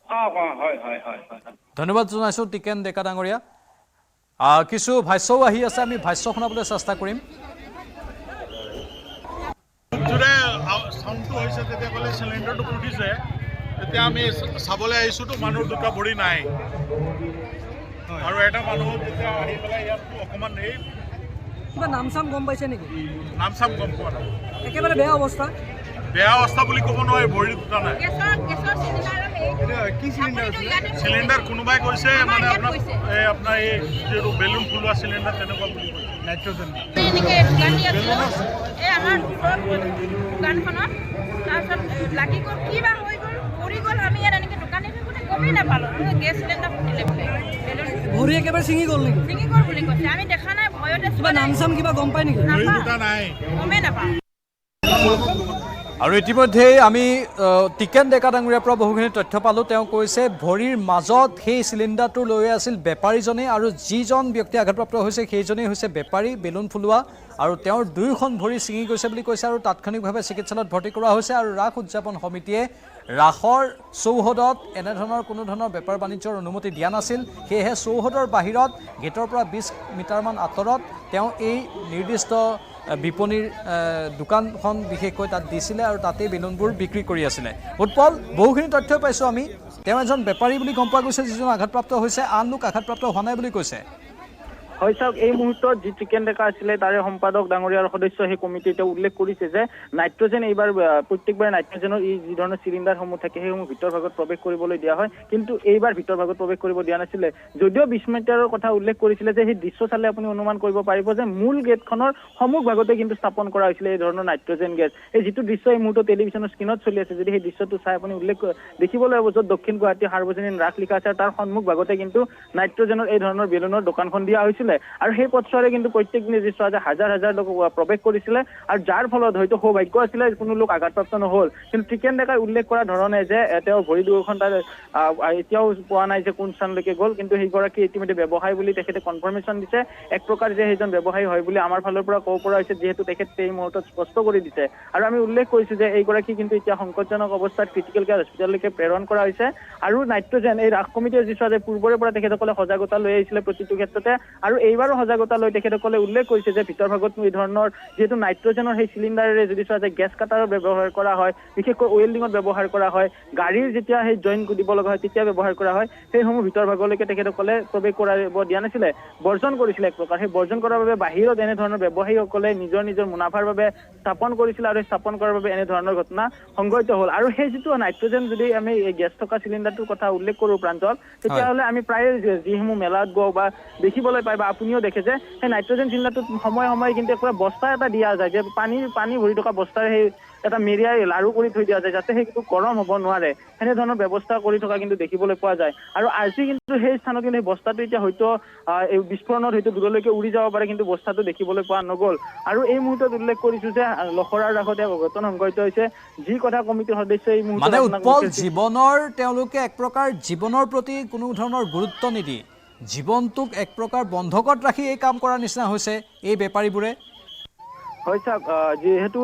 হয় ধন্যবাদ জনাইছোঁ টিকেন ডেকা ডাঙৰীয়া কিছু ভাষ্যও আহি আছে আমি ভাষ্য শুনাবলৈ চেষ্টা কৰিম চাউণ্ডটো হৈছে তেতিয়া ক'লে চিলিণ্ডাৰটো ফুটিছে তেতিয়া আমি চাবলৈ আহিছোঁতো মানুহ দুটা ভৰি নাই আৰু এটা মানুহ যেতিয়া আহি পেলাই ইয়াত অকণমান এই কিবা নাম চাম গম পাইছে নেকি নাম চাম গম পোৱা নাই একেবাৰে বেয়া অৱস্থা বুলি ক'ব নোৱাৰে ভৰি দুটা নাই চিলিণ্ডাৰ কোনোবাই কৈছে মানে আপোনাৰ এই যিটো বেলুন ফুলোৱা চিলিণ্ডাৰ তেনেকুৱা বুলি কৈছে নাইট্ৰজেন আমাৰ দোকানখনত তাৰপিছত লাগি গ'ল কিবা হৈ গ'ল পৰি গ'ল আমি ইয়াত এনেকৈ দোকানে থাকোঁতে গমেই নাপালোঁ গেছ চিলিণ্ডাৰ ফুটিলে বোলে ভৰি একেবাৰে ছিঙি গ'ল নেকি ছিঙি গ'ল বুলি কৈছে আমি দেখা নাই ভয়তে কিবা নাম চাম কিবা গম পাই নেকি গমেই নাপাওঁ আৰু ইতিমধ্যেই আমি টিকেন ডেকা ডাঙৰীয়াৰ পৰা বহুখিনি তথ্য পালোঁ তেওঁ কৈছে ভৰিৰ মাজত সেই চিলিণ্ডাৰটো লৈ আছিল বেপাৰীজনে আৰু যিজন ব্যক্তি আঘাতপ্ৰাপ্ত হৈছে সেইজনেই হৈছে বেপাৰী বেলুন ফুলোৱা আৰু তেওঁৰ দুয়োখন ভৰি ছিঙি গৈছে বুলি কৈছে আৰু তাৎক্ষণিকভাৱে চিকিৎসালয়ত ভৰ্তি কৰা হৈছে আৰু ৰাস উদযাপন সমিতিয়ে ৰাসৰ চৌহদত এনেধৰণৰ কোনো ধৰণৰ বেপাৰ বাণিজ্যৰ অনুমতি দিয়া নাছিল সেয়েহে চৌহদৰ বাহিৰত গেটৰ পৰা 20 মিটাৰমান আঁতৰত তেওঁ এই নিৰ্দিষ্ট বিপণীৰ দোকানখন বিশেষকৈ তাত দিছিলে আৰু তাতেই বেলুনবোৰ বিক্ৰী কৰি আছিলে উৎপল বহুখিনি তথ্য পাইছোঁ আমি তেওঁ এজন বেপাৰী বুলি গম পোৱা গৈছে যিজন আঘাতপ্ৰাপ্ত হৈছে আন লোক আঘাতপ্ৰাপ্ত হোৱা নাই বুলি কৈছে হয় চাওক এই মুহূৰ্তত যি টিকেন ডেকা আছিলে তাৰে সম্পাদক ডাঙৰীয়াৰ সদস্য সেই কমিটিতে উল্লেখ কৰিছে যে নাইট্ৰজেন এইবাৰ প্ৰত্যেকবাৰে নাইট্ৰজেনৰ এই যি ধৰণৰ চিলিণ্ডাৰসমূহ থাকে সেইসমূহ ভিতৰ ভাগত প্ৰৱেশ কৰিবলৈ দিয়া হয় কিন্তু এইবাৰ ভিতৰ ভাগত প্ৰৱেশ কৰিব দিয়া নাছিলে যদিও 20 মিটাৰৰ কথা উল্লেখ কৰিছিলে যে সেই দৃশ্য চালে আপুনি অনুমান কৰিব পাৰিব যে মূল গেটখনৰ সন্মুখ ভাগতে কিন্তু স্থাপন কৰা হৈছিলে এই ধৰণৰ নাইট্ৰজেন গেছ এই যিটো দৃশ্য এই মুহূৰ্তত টেলিভিছনৰ স্ক্ৰীণত চলি আছে যদি সেই দৃশ্যটো চাই আপুনি উল্লেখ দেখিবলৈ পাব য'ত দক্ষিণ গুৱাহাটী সাৰ্বজনীন ৰাস লিখা আছে তাৰ সন্মুখ ভাগতে কিন্তু নাইট্ৰজেনৰ এই ধৰণৰ বেলুনৰ দোকানখন দিয়া হৈছিল আৰু সেই পথছোৱাৰে কিন্তু প্ৰত্যেক দিনে যি চোৱা যে হাজাৰ হাজাৰ লোক প্ৰৱেশ কৰিছিলে আৰু যাৰ ফলত হয়তো সৌভাগ্য আছিলে কোনো লোক আঘাতপ্ৰাপ্ত নহ'ল কিন্তু টিকেন ডেকাই উল্লেখ কৰা ধৰণে যে তেওঁ ভৰি দুখন তাত এতিয়াও পোৱা নাই যে কোন স্থানলৈকে গ'ল কিন্তু সেইগৰাকী ইতিমধ্যে ব্যৱসায়ী বুলি তেখেতে কনফাৰ্মেশ্যন দিছে এক প্ৰকাৰ যে সেইজন ব্যৱসায়ী হয় বুলি আমাৰ ফালৰ পৰা ক'ব পৰা হৈছে যিহেতু তেখেতে এই মুহূৰ্তত স্পষ্ট কৰি দিছে আৰু আমি উল্লেখ কৰিছোঁ যে এইগৰাকী কিন্তু এতিয়া সংকটজনক অৱস্থাত ক্ৰিটিকেল কেয়াৰ হস্পিটেললৈকে প্ৰেৰণ কৰা হৈছে আৰু নাইট্ৰজেন এই ৰাস কমিটিয়ে যি চোৱা যে পূৰ্বৰে পৰা তেখেতসকলে সজাগতা লৈ আহিছিলে প্ৰতিটো ক্ষেত্ৰতে আৰু এইবাৰো সজাগতা লৈ তেখেতসকলে উল্লেখ কৰিছে যে ভিতৰ ভাগত এই ধৰণৰ যিহেতু নাইট্ৰজেনৰ সেই চিলিণ্ডাৰেৰে যদি চোৱা যায় গেছ কাটাৰৰ ব্যৱহাৰ কৰা হয় বিশেষকৈ ৱেল্ডিঙত ব্যৱহাৰ কৰা হয় গাড়ীৰ যেতিয়া সেই জইন দিব লগা হয় তেতিয়া ব্যৱহাৰ কৰা হয় সেইসমূহ ভিতৰ ভাগলৈকে তেখেতসকলে প্ৰৱেশ কৰিব দিয়া নাছিলে বৰ্জন কৰিছিলে এক প্ৰকাৰ সেই বৰ্জন কৰাৰ বাবে বাহিৰত এনেধৰণৰ ব্যৱসায়ীসকলে নিজৰ মুনাফাৰ বাবে স্থাপন কৰিছিলে আৰু স্থাপন কৰাৰ বাবে এনেধৰণৰ ঘটনা সংঘটিত হ'ল আৰু সেই যিটো নাইট্ৰজেন যদি আমি গেছ থকা চিলিণ্ডাৰটোৰ কথা উল্লেখ কৰোঁ প্ৰাঞ্জল তেতিয়াহ'লে আমি প্ৰায় যিসমূহ মেলাত গওঁ বা দেখিবলৈ পাই বা আপুনিও দেখে যে সেই নাইট্ৰজেন চিলিণ্ডাৰটোত সময়ে সময়ে কিন্তু পুৰা বস্তা এটা দিয়া যায় যে পানী ভৰি থকা বস্তাৰে সেই এটা মেৰিয়াই লাৰু কৰি থৈ দিয়া যায় যাতে সেইটো গৰম হ'ব নোৱাৰে সেনেধৰণৰ ব্যৱস্থা কৰি থকা কিন্তু দেখিবলৈ পোৱা যায় আৰু আজি কিন্তু সেই স্থানত কিন্তু সেই বস্তাটো এতিয়া হয়তো এই বিস্ফোৰণত হয়তো দূৰলৈকে উৰি যাব পাৰে কিন্তু বস্তাটো দেখিবলৈ পোৱা নগ'ল আৰু এই মুহূৰ্তত উল্লেখ কৰিছোঁ যে লখৰাৰ ৰাসতে অঘটন সংঘটিত হৈছে যি কথা কমিটিৰ সদস্যই এই মুহূৰ্তত উৎপল জীৱনৰ তেওঁলোকে এক প্ৰকাৰ জীৱনৰ প্ৰতি কোনো ধৰণৰ গুৰুত্ব নিদি জীৱনটোক এক প্ৰকাৰ বন্ধকত ৰাখি এই কাম কৰাৰ নিচিনা হৈছে এই বেপাৰীবোৰে হয় চাওক যিহেতু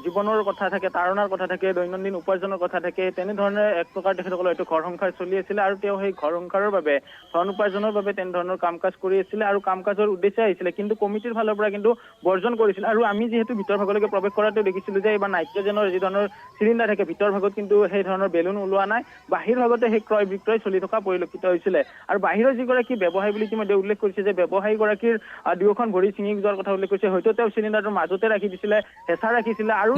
জীৱনৰ কথা থাকে তাৰণাৰ কথা থাকে দৈনন্দিন উপাৰ্জনৰ কথা থাকে তেনেধৰণে এক প্ৰকাৰ তেখেতসকলৰ হয়তো ঘৰ সংসাৰ চলি আছিলে আৰু তেওঁ সেই ঘৰ সংসাৰৰ বাবে ধন উপাৰ্জনৰ বাবে তেনেধৰণৰ কাম কাজ কৰি আছিলে আৰু কাম কাজৰ উদ্দেশ্যে আহিছিলে কিন্তু কমিটিৰ ফালৰ পৰা কিন্তু বৰ্জন কৰিছিল আৰু আমি যিহেতু ভিতৰ ভাগলৈকে প্ৰৱেশ কৰাটো দেখিছিলোঁ যে এইবাৰ নাইট্ৰজেনৰ যি ধৰণৰ চিলিণ্ডাৰ থাকে ভিতৰ ভাগত কিন্তু সেই ধৰণৰ বেলুন ওলোৱা নাই বাহিৰ ভাগতে সেই ক্ৰয় বিক্ৰয় চলি থকা পৰিলক্ষিত হৈছিলে আৰু বাহিৰৰ যিগৰাকী ব্যৱসায়ী বুলি ইতিমধ্যে উল্লেখ কৰিছে যে ব্যৱসায়ীগৰাকীৰ দুয়োখন ভৰি ছিঙি যোৱাৰ কথা উল্লেখ কৰিছে হয়তো তেওঁ চিলিণ্ডাৰটো মাজতে ৰাখি দিছিলে হেঁচা ৰাখিছিলে আৰু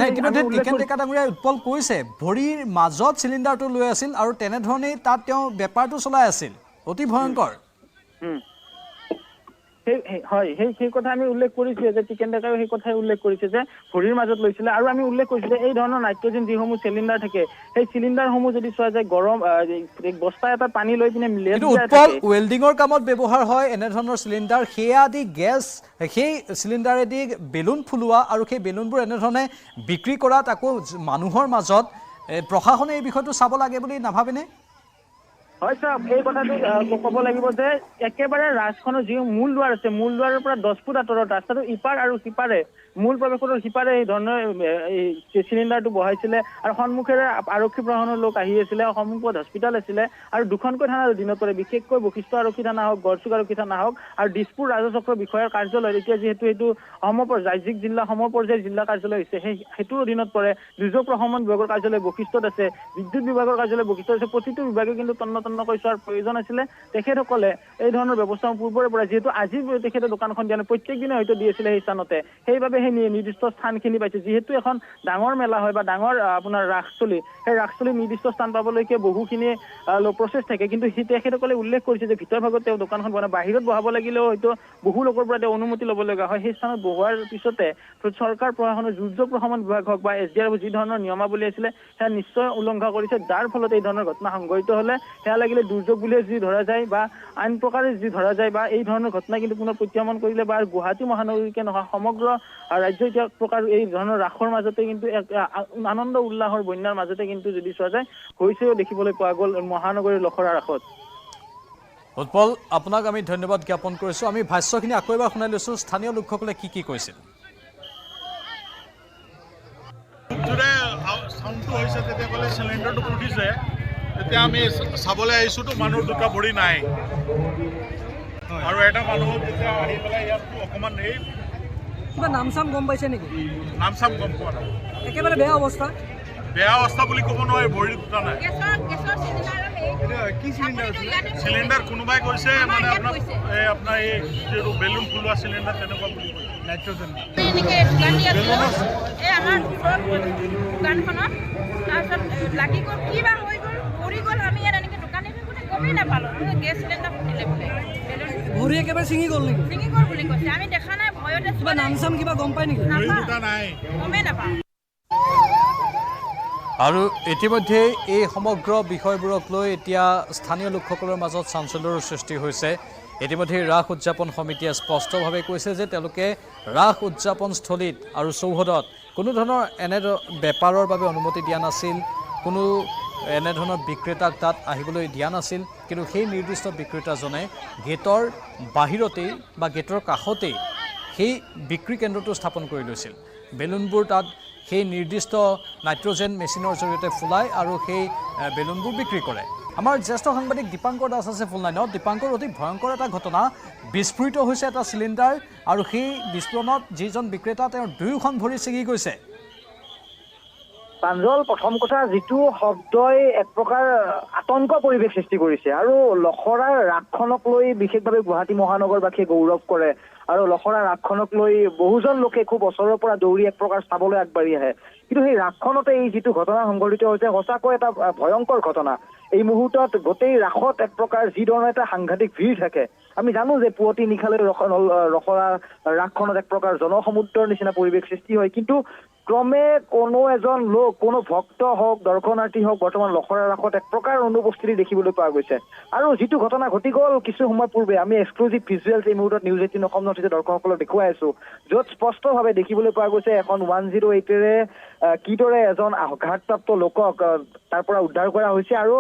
উৎপল কৈছে ভৰিৰ মাজত চিলিণ্ডাৰটো লৈ আছিল আৰু তেনেধৰণেই তাত তেওঁ বেপাৰটো চলাই আছিল অতি ভয়ংকৰ সেই কথা আমি উল্লেখ কৰিছোঁ যে টিকেন ডেকাৰেও সেই কথাই উল্লেখ কৰিছে যে ভৰিৰ মাজত লৈছিলে। আৰু আমি উল্লেখ কৰিছোঁ যে এই ধৰণৰ নাইট্ৰজেন যিসমূহ চিলিণ্ডাৰ থাকে সেই চিলিণ্ডাৰসমূহ যদি চোৱা যায় গৰম বস্তা এটা পানী লৈ পিনে উৎপল ৱেল্ডিঙৰ কামত ব্যৱহাৰ হয় এনেধৰণৰ চিলিণ্ডাৰ, সেয়া দি গেছ সেই চিলিণ্ডাৰেদি বেলুন ফুলোৱা আৰু সেই বেলুনবোৰ এনেধৰণে বিক্ৰী কৰা, তাকো মানুহৰ মাজত প্ৰশাসনে এই বিষয়টো চাব লাগে বুলি নাভাবেনে? হয় ছাৰ, এই কথাটো ক'ব লাগিব যে একেবাৰে ৰাজখনৰ যি মূল দুৱাৰ আছে, মূল দুৱাৰৰ পৰা 10 ফুট আঁতৰত ৰাস্তাটো ইপাৰ আৰু সিপাৰে মূল প্ৰৱেশৰ সিপাৰে এই ধৰণৰ চিলিণ্ডাৰটো বহাইছিলে আৰু সন্মুখেৰে আৰক্ষী প্ৰশাসনৰ লোক আহি আছিলে, সন্মুখত হস্পিটেল আছিলে আৰু দুখনকৈ থানা দিনত পৰে, বিশেষকৈ বশিষ্ঠ আৰক্ষী থানা হওক, গড়চুক আৰক্ষী থানা হওক আৰু দিছপুৰ ৰাজচক্ৰ বিষয়াৰ কাৰ্যালয়, এতিয়া যিহেতু এইটো ৰাজ্যিক জিলা সমপৰ্যায়ৰ জিলা কাৰ্যালয় হৈছে সেইটোৰ অধীনত পৰে। দুৰ্যোগ প্ৰশমন বিভাগৰ কাৰ্যালয় বশিষ্ঠত আছে, বিদ্যুৎ বিভাগৰ কাৰ্যালয় বশিষ্ঠত আছে। প্ৰতিটো বিভাগে কিন্তু তন্নতন্নকৈ চোৱাৰ প্ৰয়োজন আছিলে। তেখেতসকলে এই ধৰণৰ ব্যৱস্থা পূৰ্বৰে পৰা, যিহেতু আজি তেখেতে দোকানখন দিয়া নাই, প্ৰত্যেক দিনে হয়তো দি আছিলে সেই স্থানতে, সেইবাবে সেই নিৰ্দিষ্ট স্থানখিনি পাইছে। যিহেতু এখন ডাঙৰ মেলা হয় বা ডাঙৰ আপোনাৰ ৰাসস্থলী, সেই ৰাসস্থলীৰ নিৰ্দিষ্ট স্থান পাবলৈকে বহুখিনি প্ৰচেছ থাকে। কিন্তু তেখেতসকলে উল্লেখ কৰিছে যে ভিতৰ ভাগত তেওঁ দোকানখন বনায়, বাহিৰত বহাব লাগিলেও হয়তো বহু লোকৰ পৰা তেওঁ অনুমতি ল'ব লগা হয়। সেই স্থানত বহোৱাৰ পিছতে চৰকাৰ প্ৰশাসনৰ দুৰ্যোগ প্ৰশমন বিভাগ হওক বা SDR যি ধৰণৰ নিয়মাৱলী আছিলে সেয়া নিশ্চয় উলংঘা কৰিছে, যাৰ ফলত এই ধৰণৰ ঘটনা সংঘটিত হ'লে সেয়া লাগিলে দুৰ্যোগ বুলিয়ে যি ধৰা যায় বা আইন প্ৰকাৰে যি ধৰা যায় বা এই ধৰণৰ ঘটনা কিন্তু পুনৰ প্ৰত্যাহ্বান কৰিলে বা গুৱাহাটী মহানগৰীকে নহয় সমগ্ৰ ৰাজ্য এতিয়া প্ৰকাৰ এই ধৰণৰ ৰাসৰ মাজতে কিন্তু এক আনন্দ উল্লাহৰ বন্যাৰ মাজতে কিন্তু যদি চোৱা যায় হৈছেও দেখিবলৈ পোৱা গ'ল মহানগৰীৰ লখৰা ৰাসত। উৎপল, আপোনাক আমি ধন্যবাদ জ্ঞাপন কৰিছোঁ। আমি ভাষ্যখিনি আকৌ এবাৰ শুনাই লৈছোঁ, স্থানীয় লোকসকলে কি কৈছিল। চাউণ্ডটো হৈছে তেতিয়া ক'লে চিলিণ্ডাৰটো ফুটিছে, তেতিয়া আমি চাবলৈ আহিছোঁতো মানুহ দুটা ভৰি নাই আৰু এটা মানুহ যেতিয়া আহি পেলাই ইয়াত অকণমান এই কিবা নাম চাম গম পাইছে নেকি? নাম চাম গম পোৱা নাই। একেবাৰে বেয়া অৱস্থা। বেয়া অৱস্থা বুলি ক'ব নোৱাৰি, ভৰি দুটা নাই। চিলিণ্ডাৰ কোনোবাই কৈছে মানে আপোনাৰ এই যিটো বেলুন ফুলোৱা চিলিণ্ডাৰ তেনেকুৱা বুলি কৈছে, নাইট্ৰজেন। আমাৰ দোকানখনত তাৰপিছত লাগি গ'ল, কিবা হৈ গ'ল, পৰি গ'ল। আমি ইয়াত এনেকৈ দোকানে থাকোঁতে গমেই নাপালোঁ গেছ চিলিণ্ডাৰ ফুটিলে বোলে। ভৰি একেবাৰে ছিঙি গ'ল নেকি? ছিঙি গ'ল বুলি কৈছে, আমি দেখা নাই, ভয়তে কিবা নাম চাম কিবা গম পাই নেকি? গমেই নাপাওঁ। আৰু ইতিমধ্যে এই সমগ্ৰ বিষয়বোৰক লৈ এতিয়া স্থানীয় লোকসকলৰ মাজত চাঞ্চল্যৰ সৃষ্টি হৈছে। ইতিমধ্যে ৰাস উদযাপন সমিতিয়ে স্পষ্টভাৱে কৈছে যে তেওঁলোকে ৰাস উদযাপনস্থলীত আৰু চৌহদত কোনো ধৰণৰ এনে বেপাৰৰ বাবে অনুমতি দিয়া নাছিল, কোনো এনেধৰণৰ বিক্ৰেতাক তাত আহিবলৈ দিয়া নাছিল। কিন্তু সেই নিৰ্দিষ্ট বিক্ৰেতাজনে গেটৰ বাহিৰতেই বা গেটৰ কাষতেই সেই বিক্ৰী কেন্দ্ৰটো স্থাপন কৰি লৈছিল। বেলুনবোৰ তাত সেই নিৰ্দিষ্ট নাইট্ৰজেন মেচিনৰ জৰিয়তে ফুলাই আৰু সেই বেলুনবোৰ বিক্ৰী কৰে। আমাৰ জ্যেষ্ঠ সাংবাদিক দীপাংকৰ দাস আছে ফুল লাইনত। দীপাংকৰ, অতি ভয়ংকৰ এটা ঘটনা, বিস্ফোৰিত হৈছে এটা চিলিণ্ডাৰ আৰু সেই বিস্ফোৰণত যিজন বিক্ৰেতা তেওঁৰ দুয়োখন ভৰি ছিঙি গৈছে। প্ৰাঞ্জল, প্ৰথম কথা যিটো শব্দই এক প্ৰকাৰ আতংক পৰিৱেশ সৃষ্টি কৰিছে আৰু লখৰাৰ ৰাসখনক লৈ বিশেষভাৱে গুৱাহাটী মহানগৰবাসীয়ে গৌৰৱ কৰে আৰু লখৰা ৰাসখনক লৈ বহুজন লোকে খুব ওচৰৰ পৰা দৌৰি এক প্ৰকাৰ চাবলৈ আগবাঢ়ি আহে। কিন্তু সেই ৰাসখনতে এই যিটো ঘটনা সংঘটিত হৈছে সঁচাকৈ এটা ভয়ংকৰ ঘটনা। এই মুহূৰ্তত গোটেই ৰাসত এক প্ৰকাৰ যি ধৰণৰ এটা সাংঘাতিক ভিৰ থাকে, আমি জানো যে পুৱতি নিশালৈ লখৰা ৰাসখনত এক প্ৰকাৰ জনসমুদ্ৰৰ নিচিনা পৰিৱেশ সৃষ্টি হয়। কিন্তু ক্ৰমে কোনো এজন লোক, কোনো ভক্ত হওক, দৰ্শনাৰ্থী হওক, বৰ্তমান লখৰা ৰাসত এক প্ৰকাৰ অনুপস্থিতি দেখিবলৈ পোৱা গৈছে। আৰু যিটো ঘটনা ঘটি গ'ল কিছু সময় পূৰ্বে, আমি এক্সক্লুজিভ ভিজুৱেলছ এই মুহূৰ্তত নিউজ 18 অসম নথিতে দৰ্শকসকলক দেখুৱাই আছো, য'ত স্পষ্টভাৱে দেখিবলৈ পোৱা গৈছে এখন 108ৰে কিদৰে এজন আঘাতপ্ৰাপ্ত লোকক তাৰ পৰা উদ্ধাৰ কৰা হৈছে আৰু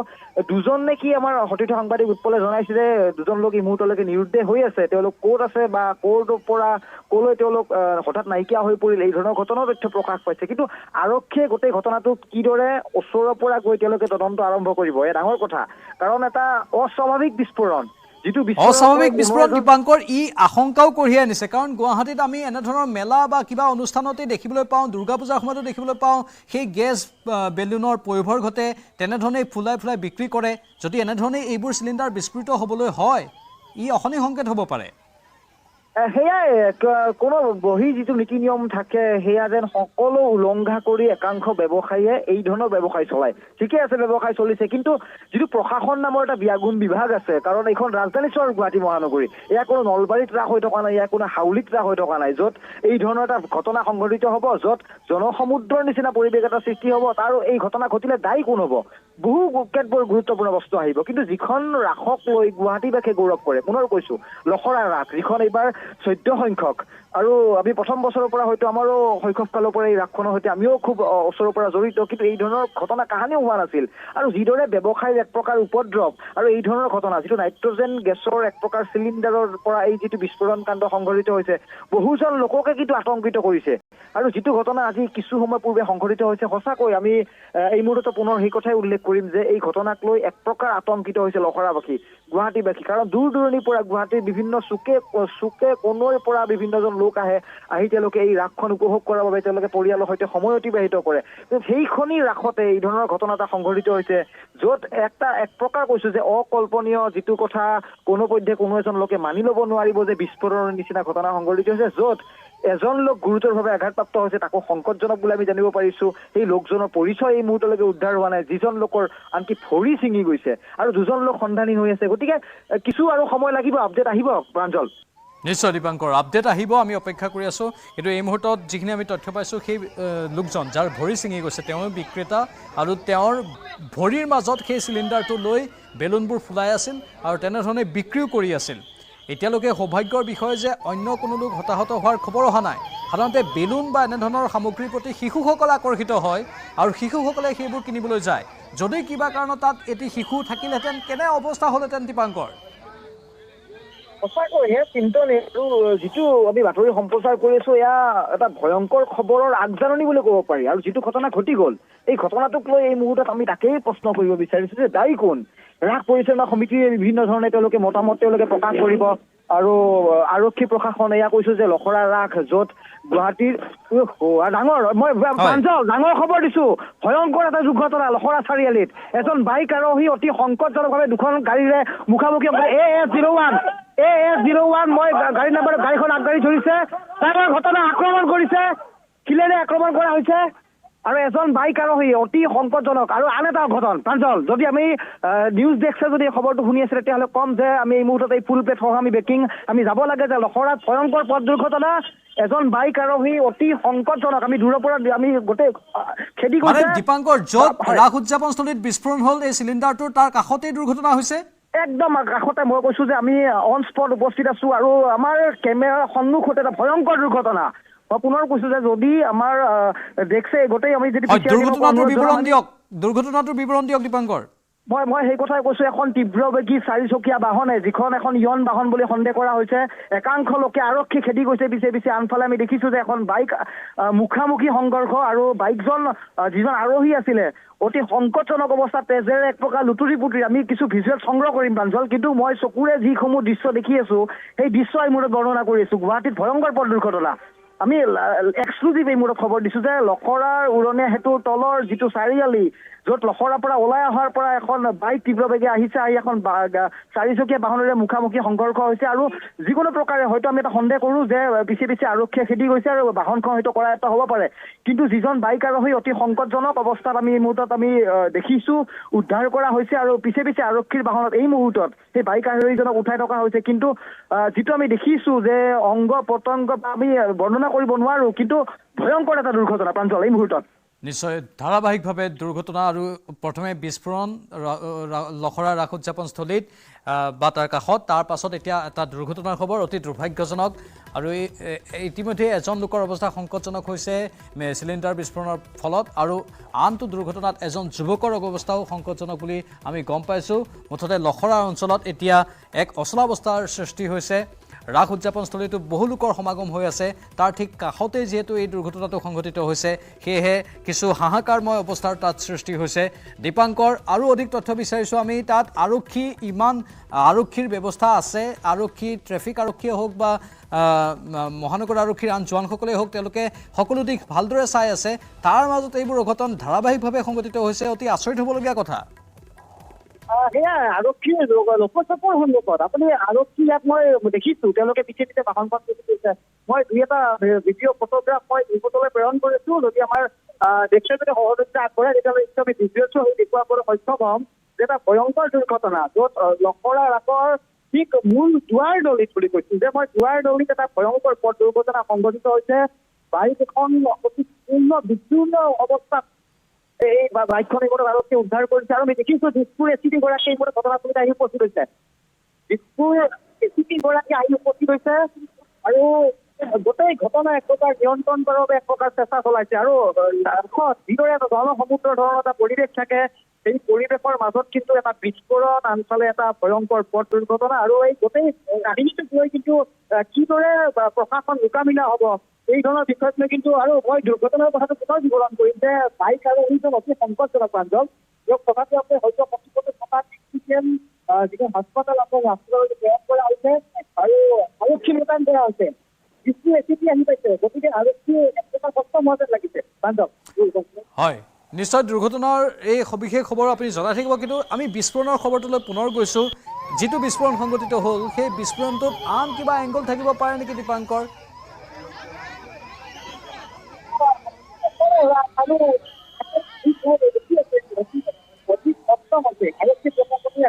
দুজন নে কি আমাৰ সতীৰ্থ সাংবাদিক উৎপলে জনাইছে যে দুজন লোক এই মুহূৰ্তলৈকে নিৰুদ্দেশ হৈ আছে। তেওঁলোক ক'ত আছে বা ক'ৰ পৰা ক'লৈ তেওঁলোক হঠাৎ নাইকিয়া হৈ পৰিল, এই ধৰণৰ ঘটনাও তথ্য প্ৰকাশ পাইছে। কিন্তু আৰক্ষীয়ে গোটেই ঘটনাটোক কিদৰে ওচৰৰ পৰা গৈ তেওঁলোকে তদন্ত আৰম্ভ কৰিব, এয়া ডাঙৰ কথা। কাৰণ এটা অস্বাভাৱিক বিস্ফোৰণ, অস্বাভাৱিক বিস্ফোৰণ দীপাংকৰ, ই আশংকাও কঢ়িয়াই আনিছে। কাৰণ গুৱাহাটীত আমি এনেধৰণৰ মেলা বা কিবা অনুষ্ঠানতেই দেখিবলৈ পাওঁ, দুৰ্গা পূজাৰ সময়তো দেখিবলৈ পাওঁ, সেই গেছ বেলুনৰ পয়োভৰ ঘটে, তেনেধৰণেই ফুলাই ফুলাই বিক্ৰী কৰে। যদি এনেধৰণেই এইবোৰ চিলিণ্ডাৰ বিস্ফোৰিত হ'বলৈ হয়, ই অশনি সংকেত হ'ব পাৰে। সেয়াই কোনো বহি যিটো নীতি নিয়ম থাকে সেয়া যেন সকলো উলংঘা কৰি একাংশ ব্যৱসায়ীয়ে এই ধৰণৰ ব্যৱসায় চলায়। ঠিকে আছে, ব্যৱসায় চলিছে, কিন্তু যিটো প্ৰশাসন নামৰ এটা ব্যাগুণ বিভাগ আছে, কাৰণ এইখন ৰাজধানী চহৰ গুৱাহাটী মহানগৰী, এয়া কোনো নলবাৰীত ৰাস হৈ থকা নাই, এয়া কোনো হাউলিত ৰাস হৈ থকা নাই, য'ত এই ধৰণৰ এটা ঘটনা সংঘটিত হ'ব, য'ত জনসমুদ্ৰৰ নিচিনা পৰিৱেশ এটা সৃষ্টি হ'ব, আৰু এই ঘটনা ঘটিলে দায়ী কোন হ'ব? বহু কেতবোৰ গুৰুত্বপূৰ্ণ বস্তু আহিব। কিন্তু যিখন ৰাসক লৈ গুৱাহাটীবাসীয়ে গৌৰৱ কৰে, পুনৰ কৈছো লখৰা ৰাস, যিখন এইবাৰ 14 সংখ্যক, আৰু আমি প্ৰথম বছৰৰ পৰা হয়তো আমাৰো শৈশৱকালৰ পৰা এই ৰাসখনৰ সৈতে আমিও খুব ওচৰৰ পৰা জড়িত, কিন্তু এই ধৰণৰ ঘটনা কাহানিও হোৱা নাছিল। আৰু যিদৰে ব্যৱসায়ৰ এক প্ৰকাৰ উপদ্ৰৱ আৰু এই ধৰণৰ ঘটনা, যিটো নাইট্ৰজেন গেছৰ এক প্ৰকাৰ চিলিণ্ডাৰৰ পৰা এই যিটো বিস্ফোৰণ কাণ্ড সংঘটিত হৈছে, বহুজন লোককে কিন্তু আতংকিত কৰিছে। আৰু যিটো ঘটনা আজি কিছু সময় পূৰ্বে সংঘটিত হৈছে, সঁচাকৈ আমি এই মুহূৰ্তত পুনৰ সেই কথাই উল্লেখ কৰিম যে এই ঘটনাক লৈ এক প্ৰকাৰ আতংকিত হৈছে লখৰাবাসী, গুৱাহাটীবাসী। কাৰণ দূৰ দূৰণিৰ পৰা গুৱাহাটীৰ বিভিন্ন চুকে কোণৰ পৰা বিভিন্নজন লোক আহি তেওঁলোকে এই ৰাসখন উপভোগ কৰাৰ বাবে তেওঁলোকে পৰিয়ালৰ সৈতে সময় অতিবাহিত কৰে। কিন্তু সেইখনি ৰাসতে এই ধৰণৰ ঘটনা এটা সংঘটিত হৈছে, য'ত এক প্ৰকাৰ কৈছো যে অকল্পনীয় যিটো কথা কোনোপধ্যে কোনো এজন লোকে মানি ল'ব নোৱাৰিব যে বিস্ফোৰণৰ নিচিনা ঘটনা সংঘটিত হৈছে, য'ত এজন লোক গুৰুতৰভাৱে আঘাতপ্ৰাপ্ত হৈছে, তাকো সংকটজনক বুলি আমি জানিব পাৰিছো। সেই লোকজনৰ পৰিচয় এই মুহূৰ্তলৈকে উদ্ধাৰ হোৱা নাই, যিজন লোকৰ আনকি ভৰি ছিঙি গৈছে, আৰু দুজন লোক সন্ধানী হৈ আছে। গতিকে কিছু আৰু সময় লাগিব, আপডেট আহিব প্ৰাঞ্জল। নিশ্চয় দীপাংকৰ, আপডেট আহিব, আমি অপেক্ষা কৰি আছোঁ। কিন্তু এই মুহূৰ্তত যিখিনি আমি তথ্য পাইছোঁ, সেই লোকজন যাৰ ভৰি ছিঙি গৈছে তেওঁ বিক্ৰেতা, আৰু তেওঁৰ ভৰিৰ মাজত সেই চিলিণ্ডাৰটো লৈ বেলুনবোৰ ফুলাই আছিল আৰু তেনেধৰণে বিক্ৰীও কৰি আছিল। এতিয়ালৈকে সৌভাগ্যৰ বিষয় যে অন্য কোনো লোক হতাহত হোৱাৰ খবৰ অহা নাই। সাধাৰণতে বেলুন বা এনেধৰণৰ সামগ্ৰীৰ প্ৰতি শিশুসকল আকৰ্ষিত হয় আৰু শিশুসকলে সেইবোৰ কিনিবলৈ যায়। যদি কিবা কাৰণত তাত এটি শিশু থাকিলহেঁতেন, কেনে অৱস্থা হ'লহেঁতেন দীপাংকৰ? সঁচাকৈ চিন্তনীয়, যিটো আমি বাতৰি সম্প্ৰচাৰ কৰিছো, এয়া এটা ভয়ংকৰ খবৰৰ আগজাননী বুলি ক'ব পাৰি। আৰু যিটো ঘটনা ঘটি গ'ল, এই ঘটনাটোক লৈ এই মুহূৰ্তত আমি তাকেই প্ৰশ্ন কৰিব বিচাৰিছো যে দায়ী কোন? ৰাস পৰিচালনা সমিতিয়ে বিভিন্ন ধৰণে তেওঁলোকে মতামত প্ৰকাশ কৰিব, আৰু আৰক্ষী প্ৰশাসন, এয়া কৈছো যে লখৰা ৰাস, য'ত গুৱাহাটীৰ ডাঙৰ খবৰ দিছো, ভয়ংকৰ এটা দুৰ্ঘটনা লখৰা চাৰিআলিত। এজন বাইক আৰোহী অতি সংকটজনকভাৱে দুখন গাড়ীৰে মুখামুখি AS01 মই গাড়ী নাম্বাৰ, গাড়ীখন আগবাঢ়ি ধৰিছে, ডাঙৰ ঘটনা, আক্ৰমণ কৰিছে, কিলেৰে আক্ৰমণ কৰা হৈছে, আৰু এজন বাইক আৰোহী অতি সংকটজনক। আৰু আন এটা ঘটনা প্ৰাঞ্জল, যদি আমি নিউজ ডেস্কে যদি খবৰটো শুনি আছে, তেতিয়াহ'লে ক'ম যে আমি এই মুহূৰ্তত এই ফুল প্লেট সহ আমি আমি যাব লাগে যে লখৰাত ভয়ংকৰ পথ দুৰ্ঘটনা, এজন বাইক আৰোহী অতি সংকটজনক। আমি দূৰৰ পৰা আমি গোটেই খেদি গৈছে। দীপাংকৰ, য'ত ৰাস উদযাপনস্থলীত বিস্ফোৰণ হ'ল, এই চিলিণ্ডাৰটোৰ তাৰ কাষতেই দুৰ্ঘটনা হৈছে। একদম কাষতে, মই কৈছো যে আমি অন স্পট উপস্থিত আছো, আৰু আমাৰ কেমেৰাৰ সন্মুখতে এটা ভয়ংকৰ দুৰ্ঘটনা। মই পুনৰ কৈছো যে যদি আমাৰ দেখছে গোটেই আমি যদি দুৰ্ঘটনাটোৰ বিৱৰণ দিয়ক দীপাংকৰ। মই সেই কথাই কৈছো, এখন তীব্ৰবেগী চাৰিচকীয়া বাহনে, যিখন এখন ইয়ন বাহন বুলি সন্দেহ কৰা হৈছে, একাংশ লোকে আৰক্ষী খেদি গৈছে পিছে। আনফালে আমি দেখিছো যে এখন বাইক মুখামুখি সংঘৰ্ষ, আৰু বাইকজন যিজন আৰোহী আছিলে অতি সংকটজনক অৱস্থাত, তেজেৰে এক প্ৰকাৰ লুতুৰি পুতুৰি। আমি কিছু ভিজুৱেল সংগ্ৰহ কৰিম প্ৰাঞ্জল, কিন্তু মই চকুৰে যিসমূহ দৃশ্য দেখি আছো, সেই দৃশ্য এই মূৰত বৰ্ণনা কৰি আছো। গুৱাহাটীত ভয়ংকৰ পথ দুৰ্ঘটনা। আমি এক্সক্লুজিভ এই মূৰত খবৰ দিছো যে লখৰাৰ উৰণীয়া সেতুৰ তলৰ যিটো চাৰিআলি, য'ত লখৰাৰ পৰা ওলাই অহাৰ পৰা এখন বাইক তীব্ৰবেগে আহিছে, আহি এখন চাৰিচকীয়া বাহনেৰে মুখামুখি সংঘৰ্ষ হৈছে। আৰু যিকোনো প্ৰকাৰে হয়তো আমি এটা সন্দেহ কৰো যে পিছে আৰক্ষীয়ে খেদি গৈছে আৰু বাহনখন হয়তো কৰা এটা হ'ব পাৰে। কিন্তু যিজন বাইক আৰোহী অতি সংকটজনক অৱস্থাত আমি এই মুহূৰ্তত আমি দেখিছো উদ্ধাৰ কৰা হৈছে, আৰু পিছে আৰক্ষীৰ বাহনত এই মুহূৰ্তত সেই বাইক আৰোহীজনক উঠাই থকা হৈছে। কিন্তু যিটো আমি দেখিছো যে অংগ পতংগ আমি বৰ্ণনা কৰিব নোৱাৰো, কিন্তু ভয়ংকৰ এটা দুৰ্ঘটনা প্ৰাঞ্জল এই মুহূৰ্তত। নিশ্চয় ধাৰাবাহিকভাৱে দুৰ্ঘটনা, আৰু প্ৰথমে বিস্ফোৰণ লখৰা ৰাস উদযাপনস্থলীত বা তাৰ কাষত, তাৰ পাছত এতিয়া এটা দুৰ্ঘটনাৰ খবৰ, অতি দুৰ্ভাগ্যজনক। আৰু ইতিমধ্যে এজন লোকৰ অৱস্থা সংকটজনক হৈছে চিলিণ্ডাৰ বিস্ফোৰণৰ ফলত, আৰু আনটো দুৰ্ঘটনাত এজন যুৱকৰ অৱস্থাও সংকটজনক বুলি আমি গম পাইছোঁ। মুঠতে লখৰা অঞ্চলত এতিয়া এক অচলাৱস্থাৰ সৃষ্টি হৈছে। ৰাস উদযাপনস্থলীতো বহু লোকৰ সমাগম হৈ আছে, তাৰ ঠিক কাষতে যিহেতু এই দুৰ্ঘটনাটো সংঘটিত হৈছে, সেয়েহে কিছু হাহাকাৰময় অৱস্থাৰ তাত সৃষ্টি হৈছে। দীপাংকৰ, আৰু অধিক তথ্য বিচাৰিছোঁ আমি। তাত আৰক্ষীৰ ব্যৱস্থা আছে, ট্ৰেফিক আৰক্ষীয়ে হওক বা মহানগৰ আৰক্ষীৰ আন জোৱানসকলেই হওক, তেওঁলোকে সকলো দিশ ভালদৰে চাই আছে। তাৰ মাজত এইবোৰ অঘটন ধাৰাবাহিকভাৱে সংঘটিত হৈছে, অতি আচৰিত হ'বলগীয়া কথা। সেয়াই আৰক্ষীৰ লোকচাপৰ সন্মুখত আপুনি আৰক্ষী ইয়াত মই দেখিছো তেওঁলোকে পিছে পিছে বাহনখন কৰিছে। মই দুই এটা ভিডিঅ' ফটোগ্ৰাফ মই ৰিপৰ্টলৈ প্ৰেৰণ কৰিছো। যদি আমাৰ দেশে যদি সহযোগিতা আগবঢ়ায় তেতিয়াহ'লে নিশ্চয় আমি ভিডিঅ'টো দেখুৱাবলৈ সক্ষম হ'ম যে এটা ভয়ংকৰ দুৰ্ঘটনা য'ত লখৰা ৰাসৰ ঠিক মূল দুৱাৰ দলিত বুলি কৈছিল যে মই দুৱাৰ দলিত এটা ভয়ংকৰ পথ দুৰ্ঘটনা সংঘটিত হৈছে। বাইক এখন অতি বিচ্ছিন্ন অৱস্থাত এই বাইকখন এইবোৰ আৰক্ষী উদ্ধাৰ কৰিছে। আৰু আমি দেখিছো দিছপুৰ এচিপি গৰাকী এইবোৰ ঘটনাস্থলীত আহি উপস্থিত হৈছে। দিছপুৰ এচিপি গৰাকী আহি উপস্থিত হৈছে আৰু গোটেই ঘটনা এক প্ৰকাৰ নিয়ন্ত্ৰণ কৰাৰ বাবে এক প্ৰকাৰ চেষ্টা চলাইছে। আৰু যিদৰে জনসমুদ্ৰ ধৰণৰ এটা পৰিৱেশ থাকে সেই পৰিৱেশৰ মাজত কিন্তু এটা বিস্ফোৰণ, আনফালে এটা ভয়ংকৰ পথ দুৰ্ঘটনা আৰু এই গোটেই কাহিনীটোক লৈ কিন্তু কিদৰে প্ৰশাসন মোকাবিলা হ'ব এই ধৰণৰ বিষয়ত লৈ কিন্তু আৰু মই দুৰ্ঘটনাৰ কথাটো পুনৰ বিৱৰণ কৰিম যে বাইক আৰু এইজন অতি সংকটজনক প্ৰাঞ্জল য'ত কথাটো আপুনি হয়তো প্ৰতিপদে থকা যিখন হাস্পতাল আপোনাৰ ৰাষ্ট্ৰলৈ প্ৰেৰণ কৰা হৈছে আৰু আৰক্ষী মোতায়েন কৰা হৈছে। কিছু এচিপি আহি পাইছে, গতিকে আৰক্ষী এটা কষ্ট হোৱা যেন লাগিছে প্ৰাঞ্জল। হয়, নিশ্চয় দুৰ্ঘটনাৰ এই সবিশেষ খবৰ আপুনি জনাই থাকিব। কিন্তু আমি বিস্ফোৰণৰ খবৰটোলৈ পুনৰ গৈছোঁ। যিটো বিস্ফোৰণ সংঘটিত হ'ল সেই বিস্ফোৰণটোত আন কিবা এংগল থাকিব পাৰে নেকি দীপাংকৰ?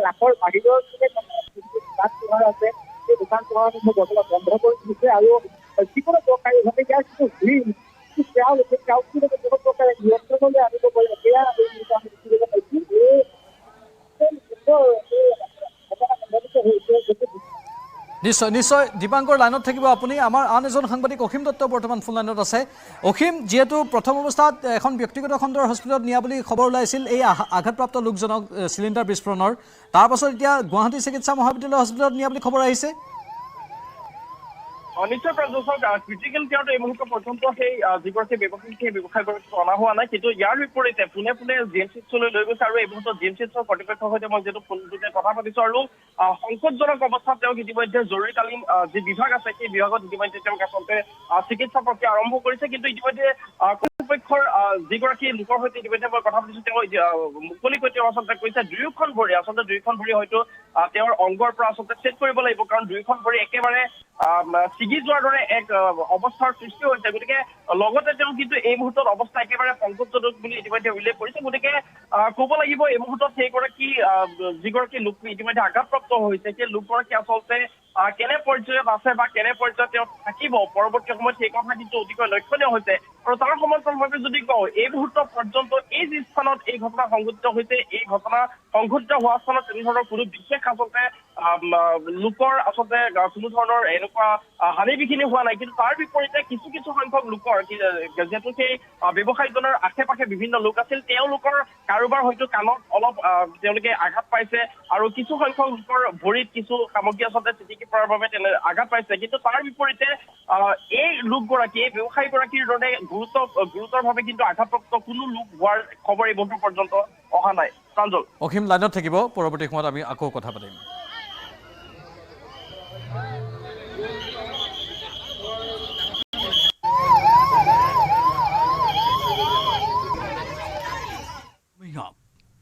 ৰাসৰ বাহিৰৰ আছে সেই দোকান পোহাৰসমূহ বৰ্তমান বন্ধ কৰি দিছে আৰু যিকোনো প্ৰকাৰীভাৱে ইয়াৰ যিটো ভিৰ কোনো প্ৰকাৰে নিয়ন্ত্ৰণলৈ আনিব পাৰে সেয়া আমি দেখিবলৈ পাইছোঁ। নিশ্চয় নিশ্চয় দীপাংকৰ লাইনত থাকিব আপুনি। আমাৰ আন এজন সাংবাদিক অসীম দত্ত বৰ্তমান ফোন লাইনত আছে। অসীম, যিহেতু প্ৰথম অৱস্থাত এখন ব্যক্তিগত খণ্ডৰ হস্পিটেলত নিয়া বুলি খবৰ ওলাইছিল এই আঘাতপ্ৰাপ্ত লোকজনক চিলিণ্ডাৰ বিস্ফোৰণৰ, তাৰপাছত এতিয়া গুৱাহাটী চিকিৎসা মহাবিদ্যালয় হস্পিটেলত নিয়া বুলি খবৰ আহিছে। নিশ্চয় ক্ৰিটিকেল কেয়াৰত এই মুহূৰ্ত পৰ্যন্ত সেই যিগৰাকী ব্যৱসায়ী সেই ব্যৱসায়ীগৰাকী অনা হোৱা নাই। কিন্তু ইয়াৰ বিপৰীতে পোনে পোনে GMCHলৈ লৈ গৈছে আৰু এই মুহূৰ্তত GMCHৰ কৰ্তৃপক্ষৰ সৈতে মই যিহেতু ফোনযোগে কথা পাতিছো আৰু সংকটজনক অৱস্থাত তেওঁক ইতিমধ্যে জৰুৰীকালীন যি বিভাগ আছে সেই বিভাগত ইতিমধ্যে তেওঁক আচলতে চিকিৎসা প্ৰক্ৰিয়া আৰম্ভ কৰিছে। কিন্তু ইতিমধ্যে কৰ্তৃপক্ষৰ যিগৰাকী লোকৰ সৈতে ইতিমধ্যে মই কথা পাতিছো তেওঁ মুকলিকৈ তেওঁ আচলতে কৈছে দুয়োখন ভৰি হয়তো তেওঁৰ অংগৰ পৰা আচলতে চেক কৰিব লাগিব, কাৰণ দুয়োখন ভৰি একেবাৰে ছিগি যোৱাৰ দৰে এক অৱস্থাৰ সৃষ্টি হৈছে। গতিকে লগতে তেওঁ কিন্তু এই মুহূৰ্তত অৱস্থা একেবাৰে সংকটজনক বুলি ইতিমধ্যে উল্লেখ কৰিছে। গতিকে ক'ব লাগিব এই মুহূৰ্তত সেইগৰাকী যিগৰাকী লোক ইতিমধ্যে আঘাতপ্ৰাপ্ত হৈছে সেই লোকগৰাকী আচলতে কেনে পৰ্যায়ত আছে বা কেনে পৰ্যায়ত তেওঁ থাকিব পৰৱৰ্তী সময়ত সেই কথা কিন্তু অতিকৈ লক্ষণীয় হৈছে। আৰু তাৰ সমান্তৰালভাৱে যদি কওঁ এই মুহূৰ্ত পৰ্যন্ত এই যি স্থানত এই ঘটনা সংঘটিত হৈছে এই ঘটনা সংঘটিত হোৱা স্থানত তেনেধৰণৰ কোনো বিশেষ আচলতে লোকৰ আচলতে কোনো ধৰণৰ এনেকুৱা হানি বিঘিনি হোৱা নাই। কিন্তু তাৰ বিপৰীতে কিছু কিছু সংখ্যক লোকৰ যিহেতু সেই ব্যৱসায়ীজনৰ আশে পাশে বিভিন্ন লোক আছিল, তেওঁলোকৰ কাৰোবাৰ হয়তো কাণত অলপ তেওঁলোকে আঘাত পাইছে আৰু কিছু সংখ্যক লোকৰ ভৰিত কিছু সামগ্ৰী আচলতে চিটিকি পৰাৰ বাবে আঘাত পাইছে। কিন্তু তাৰ বিপৰীতে এই লোকগৰাকী এই ব্যৱসায়ীগৰাকীৰ দৰে গুৰুতৰভাৱে কিন্তু আঘাতপ্ৰাপ্ত কোনো লোক হোৱাৰ খবৰ এই মুহূৰ্ত পৰ্যন্ত অহা নাই। প্ৰাঞ্জল, অসীম লাইনত থাকিব, পৰৱৰ্তী সময়ত আমি আকৌ কথা পাতিম।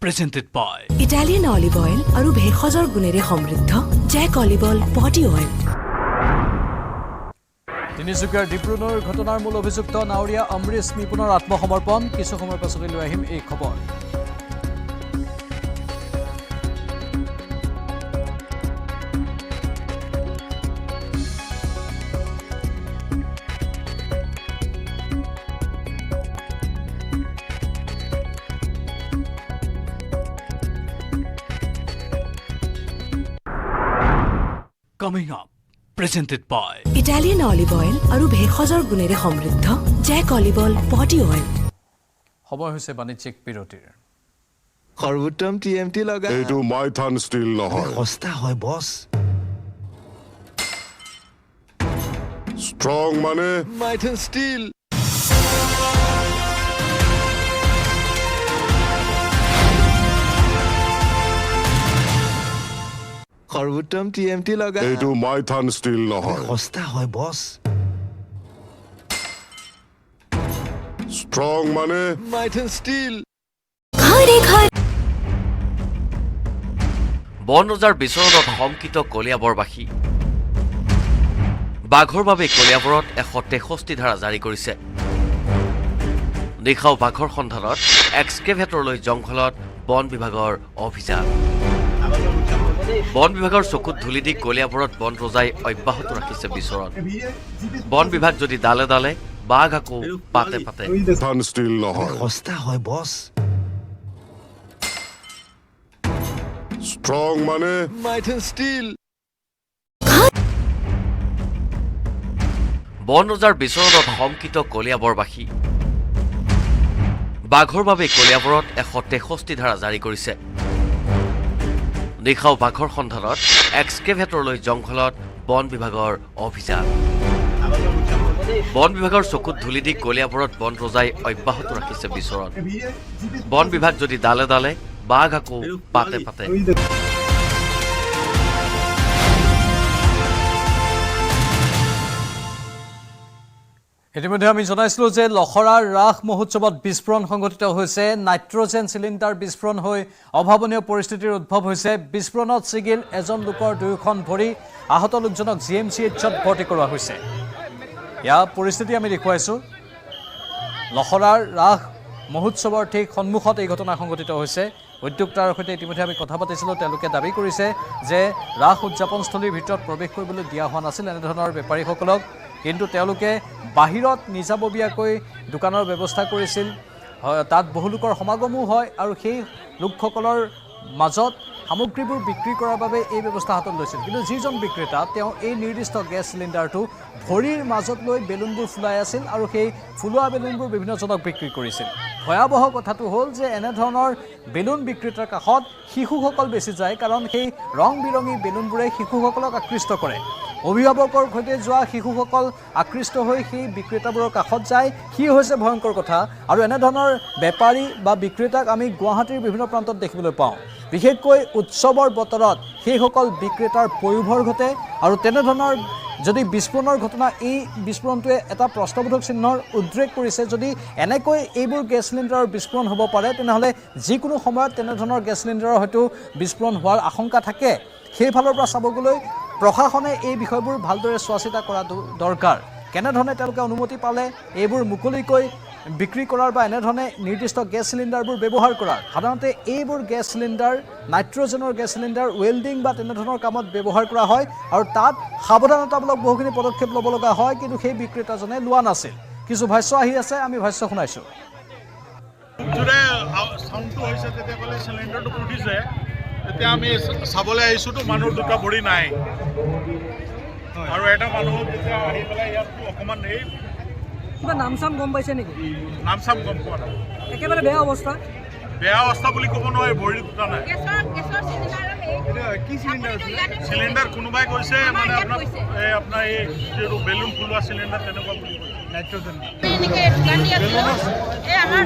Presented by Italian olive oil আৰু ভেষজৰ গুণেৰে সমৃদ্ধ জেক অলিভ অইল বডি অইল। তিনিচুকীয়াৰ ডিব্ৰুগড়ৰ ঘটনাৰ মূল অভিযুক্ত নাৱৰীয়া অমৰীশ নিপুণৰ আত্মসমৰ্পণ। কিছু সময়ৰ পাছতে লৈ আহিম এই খবৰ। Coming up, presented by Italian olive oil আৰু ভেষজৰ গুণেৰে সমৃদ্ধ জেক অলিভ অইল বডি অইল। সময় হৈছে বাণিজ্যিক বিৰতিৰ। সৰ্বোত্তম TMT লগা এইটো মাইথান ষ্টিল নহয়, সস্তা হয় বছ। ষ্ট্ৰং মানে মাইথান ষ্টিল। সৰ্বোত্তম TMT লগা এইটো মাইথান ষ্টিল নহয়, সস্তা হয় বছ। ষ্ট্ৰং মানে মাইথান ষ্টিল। বন ৰজাৰ বিচৰণত শংকিত কলিয়াবৰবাসী বাঘৰ বাবে কলিয়াবৰত 163 ধাৰা জাৰি কৰিছে নিশাও বাঘৰ সন্ধানত এক্সকেভেটৰলৈ জংঘলত বন বিভাগৰ অভিযান বন বিভাগৰ চকুত ধুলি দি কলিয়াবৰত বন ৰজাই অব্যাহত ৰাখিছে বিচৰণ বন বিভাগ যদি দালে দালে বাঘ আকৌ পাতে পাতে মাইথান ষ্টীল নহয় সস্তা হয় বছ ষ্ট্ৰং মানে মাইথান ষ্টীল বন ৰজাৰ বিচৰণত শংকিত কলিয়াবৰবাসী বাঘৰ বাবে কলিয়াবৰত 163 ধাৰা জাৰি কৰিছে নিশাও বাঘৰ সন্ধানত এক্সকেভেটৰলৈ জংঘলত বন বিভাগৰ অভিযান বন বিভাগৰ চকুত ধুলি দি কলিয়াবৰত বন ৰজাই অব্যাহত ৰাখিছে বিচৰণ বন বিভাগ যদি দালে দালে বাঘ আকৌ পাতে পাতে ইতিমধ্যে আমি জনাইছিলো যে লখৰাৰ ৰাস মহোৎসৱত বিস্ফোৰণ সংঘটিত হৈছে নাইট্ৰজেন চিলিণ্ডাৰ বিস্ফোৰণ হৈ অভাৱনীয় পৰিস্থিতিৰ উদ্ভৱ হৈছে বিস্ফোৰণত ছিগিল এজন লোকৰ দুয়োখন ভৰি আহত লোকজনক GMCHত ভৰ্তি কৰোৱা হৈছে ইয়াৰ পৰিস্থিতি আমি দেখুৱাইছো লখৰাৰ ৰাস মহোৎসৱৰ ঠিক সন্মুখত এই ঘটনা সংঘটিত হৈছে উদ্যোক্তাৰ সৈতে ইতিমধ্যে আমি কথা পাতিছিলোঁ তেওঁলোকে দাবী কৰিছে যে ৰাস উদযাপনস্থলীৰ ভিতৰত প্ৰৱেশ কৰিবলৈ দিয়া হোৱা নাছিল এনেধৰণৰ বেপাৰীসকলক কিন্তু তেওঁলোকে বাহিৰত নিজাববীয়াকৈ দোকানৰ ব্যৱস্থা কৰিছিল তাত বহু লোকৰ সমাগমো হয় আৰু সেই লোকসকলৰ মাজত সামগ্ৰীবোৰ বিক্ৰী কৰাৰ বাবে এই ব্যৱস্থা হাতত লৈছিল কিন্তু যিজন বিক্ৰেতা তেওঁ এই নিৰ্দিষ্ট গেছ চিলিণ্ডাৰটো ভৰিৰ মাজত লৈ বেলুনবোৰ ফুলাই আছিল আৰু সেই ফুলোৱা বেলুনবোৰ বিভিন্নজনক বিক্ৰী কৰিছিল ভয়াৱহ কথাটো হ'ল যে এনেধৰণৰ বেলুন বিক্ৰেতাৰ কাষত শিশুসকল বেছি যায় কাৰণ সেই ৰং বিৰঙী বেলুনবোৰে শিশুসকলক আকৃষ্ট কৰে অভিভাৱকৰ সৈতে যোৱা শিশুসকল আকৃষ্ট হৈ সেই বিক্ৰেতাবোৰৰ কাষত যায় কি হৈছে ভয়ংকৰ কথা আৰু এনেধৰণৰ বেপাৰী বা বিক্ৰেতাক আমি গুৱাহাটীৰ বিভিন্ন প্ৰান্তত দেখিবলৈ পাওঁ বিশেষকৈ উৎসৱৰ বতৰত সেইসকল বিক্ৰেতাৰ পয়োভৰ ঘটে আৰু তেনেধৰণৰ যদি বিস্ফোৰণৰ ঘটনা এই বিস্ফোৰণটোৱে এটা প্ৰশ্নবোধক চিহ্নৰ উদ্ৰেক কৰিছে যদি এনেকৈ এইবোৰ গেছ চিলিণ্ডাৰৰ বিস্ফোৰণ হ'ব পাৰে তেনেহ'লে যিকোনো সময়ত তেনেধৰণৰ গেছ চিলিণ্ডাৰৰ হয়তো বিস্ফোৰণ হোৱাৰ আশংকা থাকে সেইফালৰ পৰা চাব গ'লে প্ৰশাসনে এই বিষয়বোৰ ভালদৰে চোৱা চিতা কৰা দৰকাৰ কেনেধৰণে তেওঁলোকে অনুমতি পালে এইবোৰ মুকলিকৈ বিক্ৰী কৰাৰ বা এনেধৰণে নিৰ্দিষ্ট গেছ চিলিণ্ডাৰবোৰ ব্যৱহাৰ কৰাৰ সাধাৰণতে এইবোৰ গেছ চিলিণ্ডাৰ নাইট্ৰজেনৰ গেছ চিলিণ্ডাৰ ৱেল্ডিং বা তেনেধৰণৰ কামত ব্যৱহাৰ কৰা হয় আৰু তাত সাৱধানতামূলক বহুখিনি পদক্ষেপ ল'ব লগা হয় কিন্তু সেই বিক্ৰেতাজনে লোৱা নাছিল কিছু ভাষ্য আহি আছে আমি ভাষ্য শুনাইছোঁ চিলিণ্ডাৰটো ফুটিছে এতিয়া আমি চাবলৈ আহিছোঁতো মানুহ দুটা ভৰি নাই আৰু এটা মানুহ যেতিয়া আহি পেলাই ইয়াততো অকণমান এই কিবা নাম চাম গম পাইছে নেকি নাম চাম গম পোৱা নাই একেবাৰে বেয়া অৱস্থা বুলি ক'ব নোৱাৰে ভৰি দুটা নাই চিলিণ্ডাৰ কোনোবাই কৈছে মানে আপোনাৰ এই যিটো বেলুন ফুলোৱা চিলিণ্ডাৰ তেনেকুৱা বুলি কৈছে নাইট্ৰজেন আমাৰ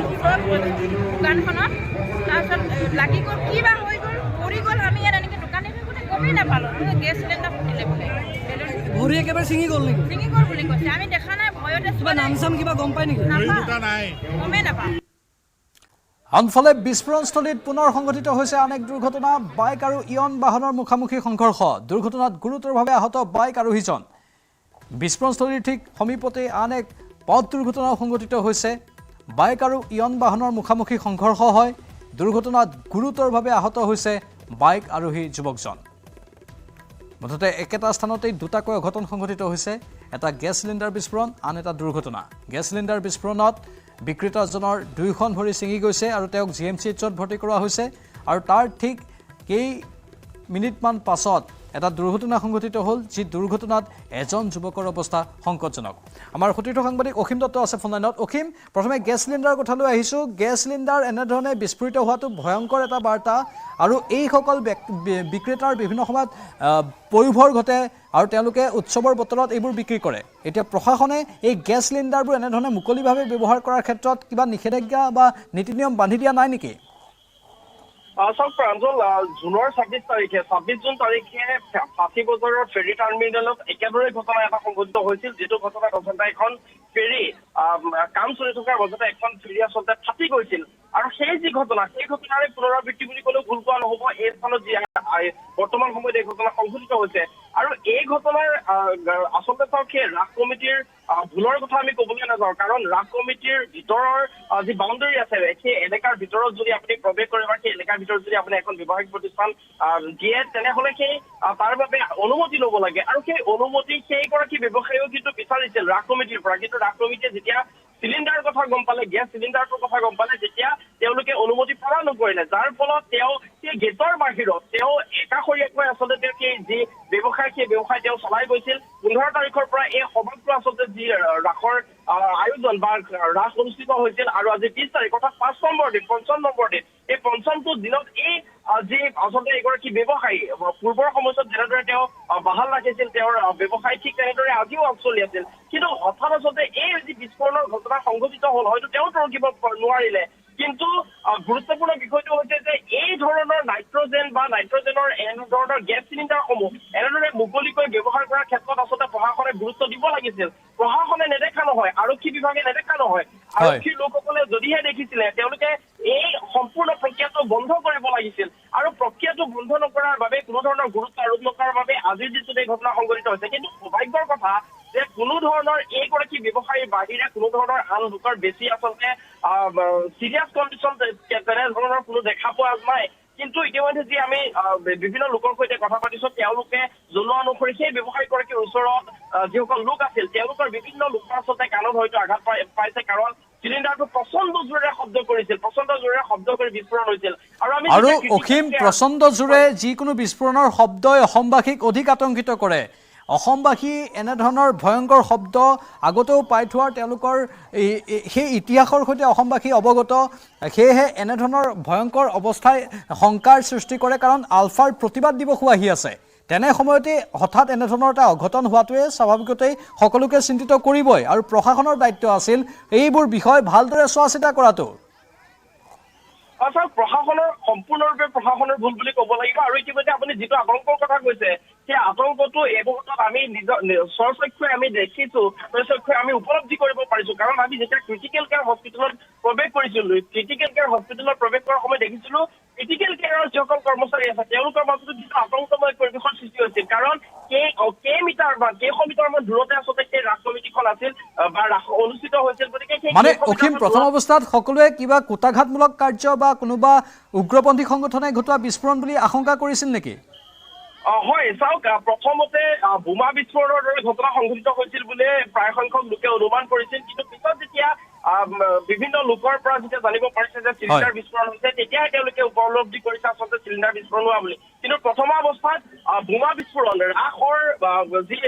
দোকানখনত তাৰপিছত লাগি গ'ল কি বা হৈ গ'ল পৰি গ'ল আমি ইয়াত এনেকৈ দোকানে থাকোঁতে গমেই নাপালোঁ গেছ চিলিণ্ডাৰ ফুটিলে বোলে ভৰি একেবাৰে ছিঙি গ'ল নেকি ছিঙি গ'ল বুলি কৈছে আমি দেখা নাই ভয়তে কিবা নাম চাম কিবা গম পাই নেকি গমেই নাপাওঁ আনফালে বিস্ফোৰণস্থলীত পুনৰ সংঘটিত হৈছে আন এক দুৰ্ঘটনা বাইক আৰু ইয়ন বাহনৰ মুখামুখি সংঘৰ্ষ দুৰ্ঘটনাত গুৰুতৰভাৱে আহত বাইক আৰোহীজন বিস্ফোৰণস্থলীৰ ঠিক সমীপতে আন এক পথ দুৰ্ঘটনা সংঘটিত হৈছে বাইক আৰু ইয়ন বাহনৰ মুখামুখি সংঘৰ্ষ হয় দুৰ্ঘটনাত গুৰুতৰভাৱে আহত হৈছে বাইক আৰোহী যুৱকজন মুঠতে একেটা স্থানতেই দুটাকৈ অঘটন সংঘটিত হৈছে এটা গেছ চিলিণ্ডাৰ বিস্ফোৰণ আন এটা দুৰ্ঘটনা গেছ চিলিণ্ডাৰ বিস্ফোৰণত বিক্ৰেতাজনৰ দুয়োখন ভৰি ছিঙি গৈছে আৰু তেওঁক GMCHত ভৰ্তি কৰোৱা হৈছে আৰু তাৰ ঠিক কেই মিনিটমান পাছত এটা দুৰ্ঘটনা সংঘটিত হ'ল যি দুৰ্ঘটনাত এজন যুৱকৰ অৱস্থা সংকটজনক আমাৰ সতীৰ্থ সাংবাদিক অসীম দত্ত আছে ফোন লাইনত অসীম প্ৰথমে গেছ চিলিণ্ডাৰৰ কথা লৈ আহিছোঁ গেছ চিলিণ্ডাৰ এনেধৰণে বিস্ফোৰিত হোৱাটো ভয়ংকৰ এটা বাৰ্তা আৰু এইসকল বিক্ৰেতাৰ বিভিন্ন সময়ত পয়োভৰ ঘটে আৰু তেওঁলোকে উৎসৱৰ বতৰত এইবোৰ বিক্ৰী কৰে এতিয়া প্ৰশাসনে এই গেছ চিলিণ্ডাৰবোৰ এনেধৰণে মুকলিভাৱে ব্যৱহাৰ কৰাৰ ক্ষেত্ৰত কিবা নিষেধাজ্ঞা বা নীতি নিয়ম বান্ধি দিয়া নাই নেকি চাওক প্ৰাঞ্জল জুনৰ 26 জুন তাৰিখে ফাঁচী বজাৰৰ ফেৰী টাৰ্মিনেলত একেদৰে ঘটনা এটা সংঘটিত হৈছিল যিটো ঘটনা আচলতে এখন ফেৰী কাম চলি থকাৰ মাজতে এখন ফেৰী আচলতে ফাটি গৈছিল আৰু সেই যি ঘটনা সেই ঘটনাৰে পুনৰাবৃত্তি বুলি ক'লেও ভুল কোৱা নহ'ব এই স্থানত যি বৰ্তমান সময়ত এই ঘটনা সংঘটিত হৈছে আৰু এই ঘটনাৰ আচলতে চাওক সেই ৰাস কমিটিৰ ভুলৰ কথা আমি ক'বলৈ নাযাওঁ কাৰণ ৰাস কমিটিৰ ভিতৰৰ যি বাউণ্ডেৰী আছে সেই এলেকাৰ ভিতৰত যদি আপুনি প্ৰৱেশ কৰে বা সেই এলেকাৰ ভিতৰত যদি আপুনি এখন ব্যৱসায়িক প্ৰতিষ্ঠান দিয়ে তেনেহলে সেই তাৰ বাবে অনুমতি ল'ব লাগে আৰু সেই অনুমতি সেইগৰাকী ব্যৱসায়ীও কিন্তু বিচাৰিছিল ৰাস কমিটিৰ পৰা কিন্তু ৰাস কমিটিয়ে যেতিয়া চিলিণ্ডাৰৰ কথা গম পালে গেছ চিলিণ্ডাৰটোৰ কথা গম পালে তেতিয়া তেওঁলোকে অনুমতি প্ৰদান নকৰিলে যাৰ ফলত তেওঁ সেই গেটৰ বাহিৰত তেওঁ একাষৰীয়াকৈ আচলতে তেওঁ সেই যি ব্যৱসায় সেই ব্যৱসায় তেওঁ চলাই গৈছিল 15 তাৰিখৰ পৰা এই সমগ্ৰ আচলতে যি ৰাসৰ আয়োজন বা ৰাস অনুষ্ঠিত হৈছিল আৰু আজি 20 তাৰিখ অৰ্থাৎ 5 নম্বৰ দিন 5 নম্বৰ দিন এই 5টো দিনত এই যি আচলতে এগৰাকী ব্যৱসায়ী পূৰ্বৰ সময়ছোৱাত যেনেদৰে তেওঁ বাহাল ৰাখিছিল তেওঁৰ ব্যৱসায় ঠিক তেনেদৰে আজিও চলি আছিল কিন্তু হঠাৎ আচলতে এই যি বিস্ফোৰণৰ ঘটনা সংঘটিত হ'ল হয়তো তেওঁ ৰখিব নোৱাৰিলে কিন্তু গুৰুত্বপূৰ্ণ বিষয়টো হৈছে যে এই ধৰণৰ নাইট্ৰজেন বা নাইট্ৰজেনৰ এনে ধৰণৰ গেছ চিলিণ্ডাৰসমূহ এনেদৰে মুকলিকৈ ব্যৱহাৰ কৰাৰ ক্ষেত্ৰত আচলতে প্ৰশাসনে গুৰুত্ব দিব লাগিছিল প্ৰশাসনে নেদেখা নহয় আৰক্ষী বিভাগে নেদেখা নহয় আৰক্ষীৰ লোকসকলে যদিহে দেখিছিলে তেওঁলোকে এই সম্পূৰ্ণ প্ৰক্ৰিয়াটো বন্ধ কৰিব লাগিছিল আৰু প্ৰক্ৰিয়াটো বন্ধ নকৰাৰ বাবে কোনো ধৰণৰ গুৰুত্ব আৰোপ নকৰাৰ বাবে আজিৰ দিনটোত এই ঘটনা সংঘটিত হৈছে কিন্তু সৌভাগ্যৰ কথা যে কোনো ধৰণৰ এইগৰাকী ব্যৱসায়ীৰ বাহিৰে কোনো ধৰণৰ আন লোকৰ বেছি আচলতে চিৰিয়াছ কণ্ডিশ্যন তেনেধৰণৰ কোনো দেখা পোৱা নাই কিন্তু ইতিমধ্যে যি আমি বিভিন্ন লোকৰ সৈতে কথা পাতিছো তেওঁলোকে জনোৱা অনুসৰি সেই ব্যৱসায়ীগৰাকীৰ ওচৰত যিসকল লোক আছিল তেওঁলোকৰ বিভিন্ন লোকৰ আচলতে কাণত হয়তো আঘাত পাইছে কাৰণ চিলিণ্ডাৰটো প্ৰচণ্ড জোৰেৰে শব্দ কৰিছিল প্ৰচণ্ড জোৰেৰে শব্দ কৰি বিস্ফোৰণ হৈছিল আৰু অসীম প্ৰচণ্ড জোৰে যিকোনো বিস্ফোৰণৰ শব্দই অসমবাসীক অধিক আতংকিত কৰে অসমবাসী এনেধৰণৰ ভয়ংকৰ শব্দ আগতেও পাই থোৱাৰ তেওঁলোকৰ সেই ইতিহাসৰ সৈতে অসমবাসী অৱগত সেয়েহে এনেধৰণৰ ভয়ংকৰ অৱস্থাই শংকাৰ সৃষ্টি কৰে কাৰণ আলফাৰ প্ৰতিবাদ দিৱসো আহি আছে তেনে সময়তে হঠাৎ এনেধৰণৰ এটা অঘটন হোৱাটোৱে স্বাভাৱিকতেই সকলোকে চিন্তিত কৰিবই আৰু প্ৰশাসনৰ দায়িত্ব আছিল এইবোৰ বিষয় ভালদৰে চোৱা চিতা কৰাটো প্ৰশাসনৰ সম্পূৰ্ণৰূপে প্ৰশাসনৰ ভুল বুলি ক'ব লাগিব আৰু ইতিমধ্যে আপুনি যিটো আতংকৰ কথা কৈছে সেই আতংকটো এই মুহূৰ্তত আমি নিজৰ স্বচক্ষুৱে আমি দেখিছো স্বচক্ষুৱে আমি উপলব্ধি কৰিব পাৰিছো কাৰণ আমি যেতিয়া ক্ৰিটিকেল কেয়াৰ হস্পিটেলত প্ৰৱেশ কৰিছিলো ক্ৰিটিকেল কেয়াৰ হস্পিটেলত প্ৰৱেশ কৰাৰ সময়ত দেখিছিলো ক্ৰিটিকেল কেয়াৰৰ যিসকল কৰ্মচাৰী আছে তেওঁলোকৰ মাজত যিটো আতংকময় পৰিৱেশৰ সৃষ্টি হৈছিল কাৰণ কেইমিটাৰ বা কেইশ মিটাৰ মান দূৰতে আচলতে সেই ৰাস কমিটিখন আছিল বা ৰাস অনুষ্ঠিত হৈছিল গতিকে মানে অসীম প্ৰথম অৱস্থাত সকলোৱে কিবা কুটাঘাতমূলক কাৰ্য বা কোনোবা উগ্ৰপন্থী সংগঠনে ঘটোৱা বিস্ফোৰণ বুলি আশংকা কৰিছিল নেকি হয় চাওক প্ৰথমতে বোমা বিস্ফোৰণৰ দৰে ঘটনা সংঘটিত হৈছিল বুলি প্ৰায় সংখ্যক লোকে অনুমান কৰিছিল কিন্তু পিছত যেতিয়া বিভিন্ন লোকৰ পৰা যেতিয়া জানিব পাৰিছে যে চিলিণ্ডাৰ বিস্ফোৰণ হৈছে তেতিয়াই তেওঁলোকে উপলব্ধি কৰিছে আচলতে চিলিণ্ডাৰ বিস্ফোৰণ হোৱা বুলি কিন্তু প্ৰথম অৱস্থাত বোমা বিস্ফোৰণ ৰাসৰ যি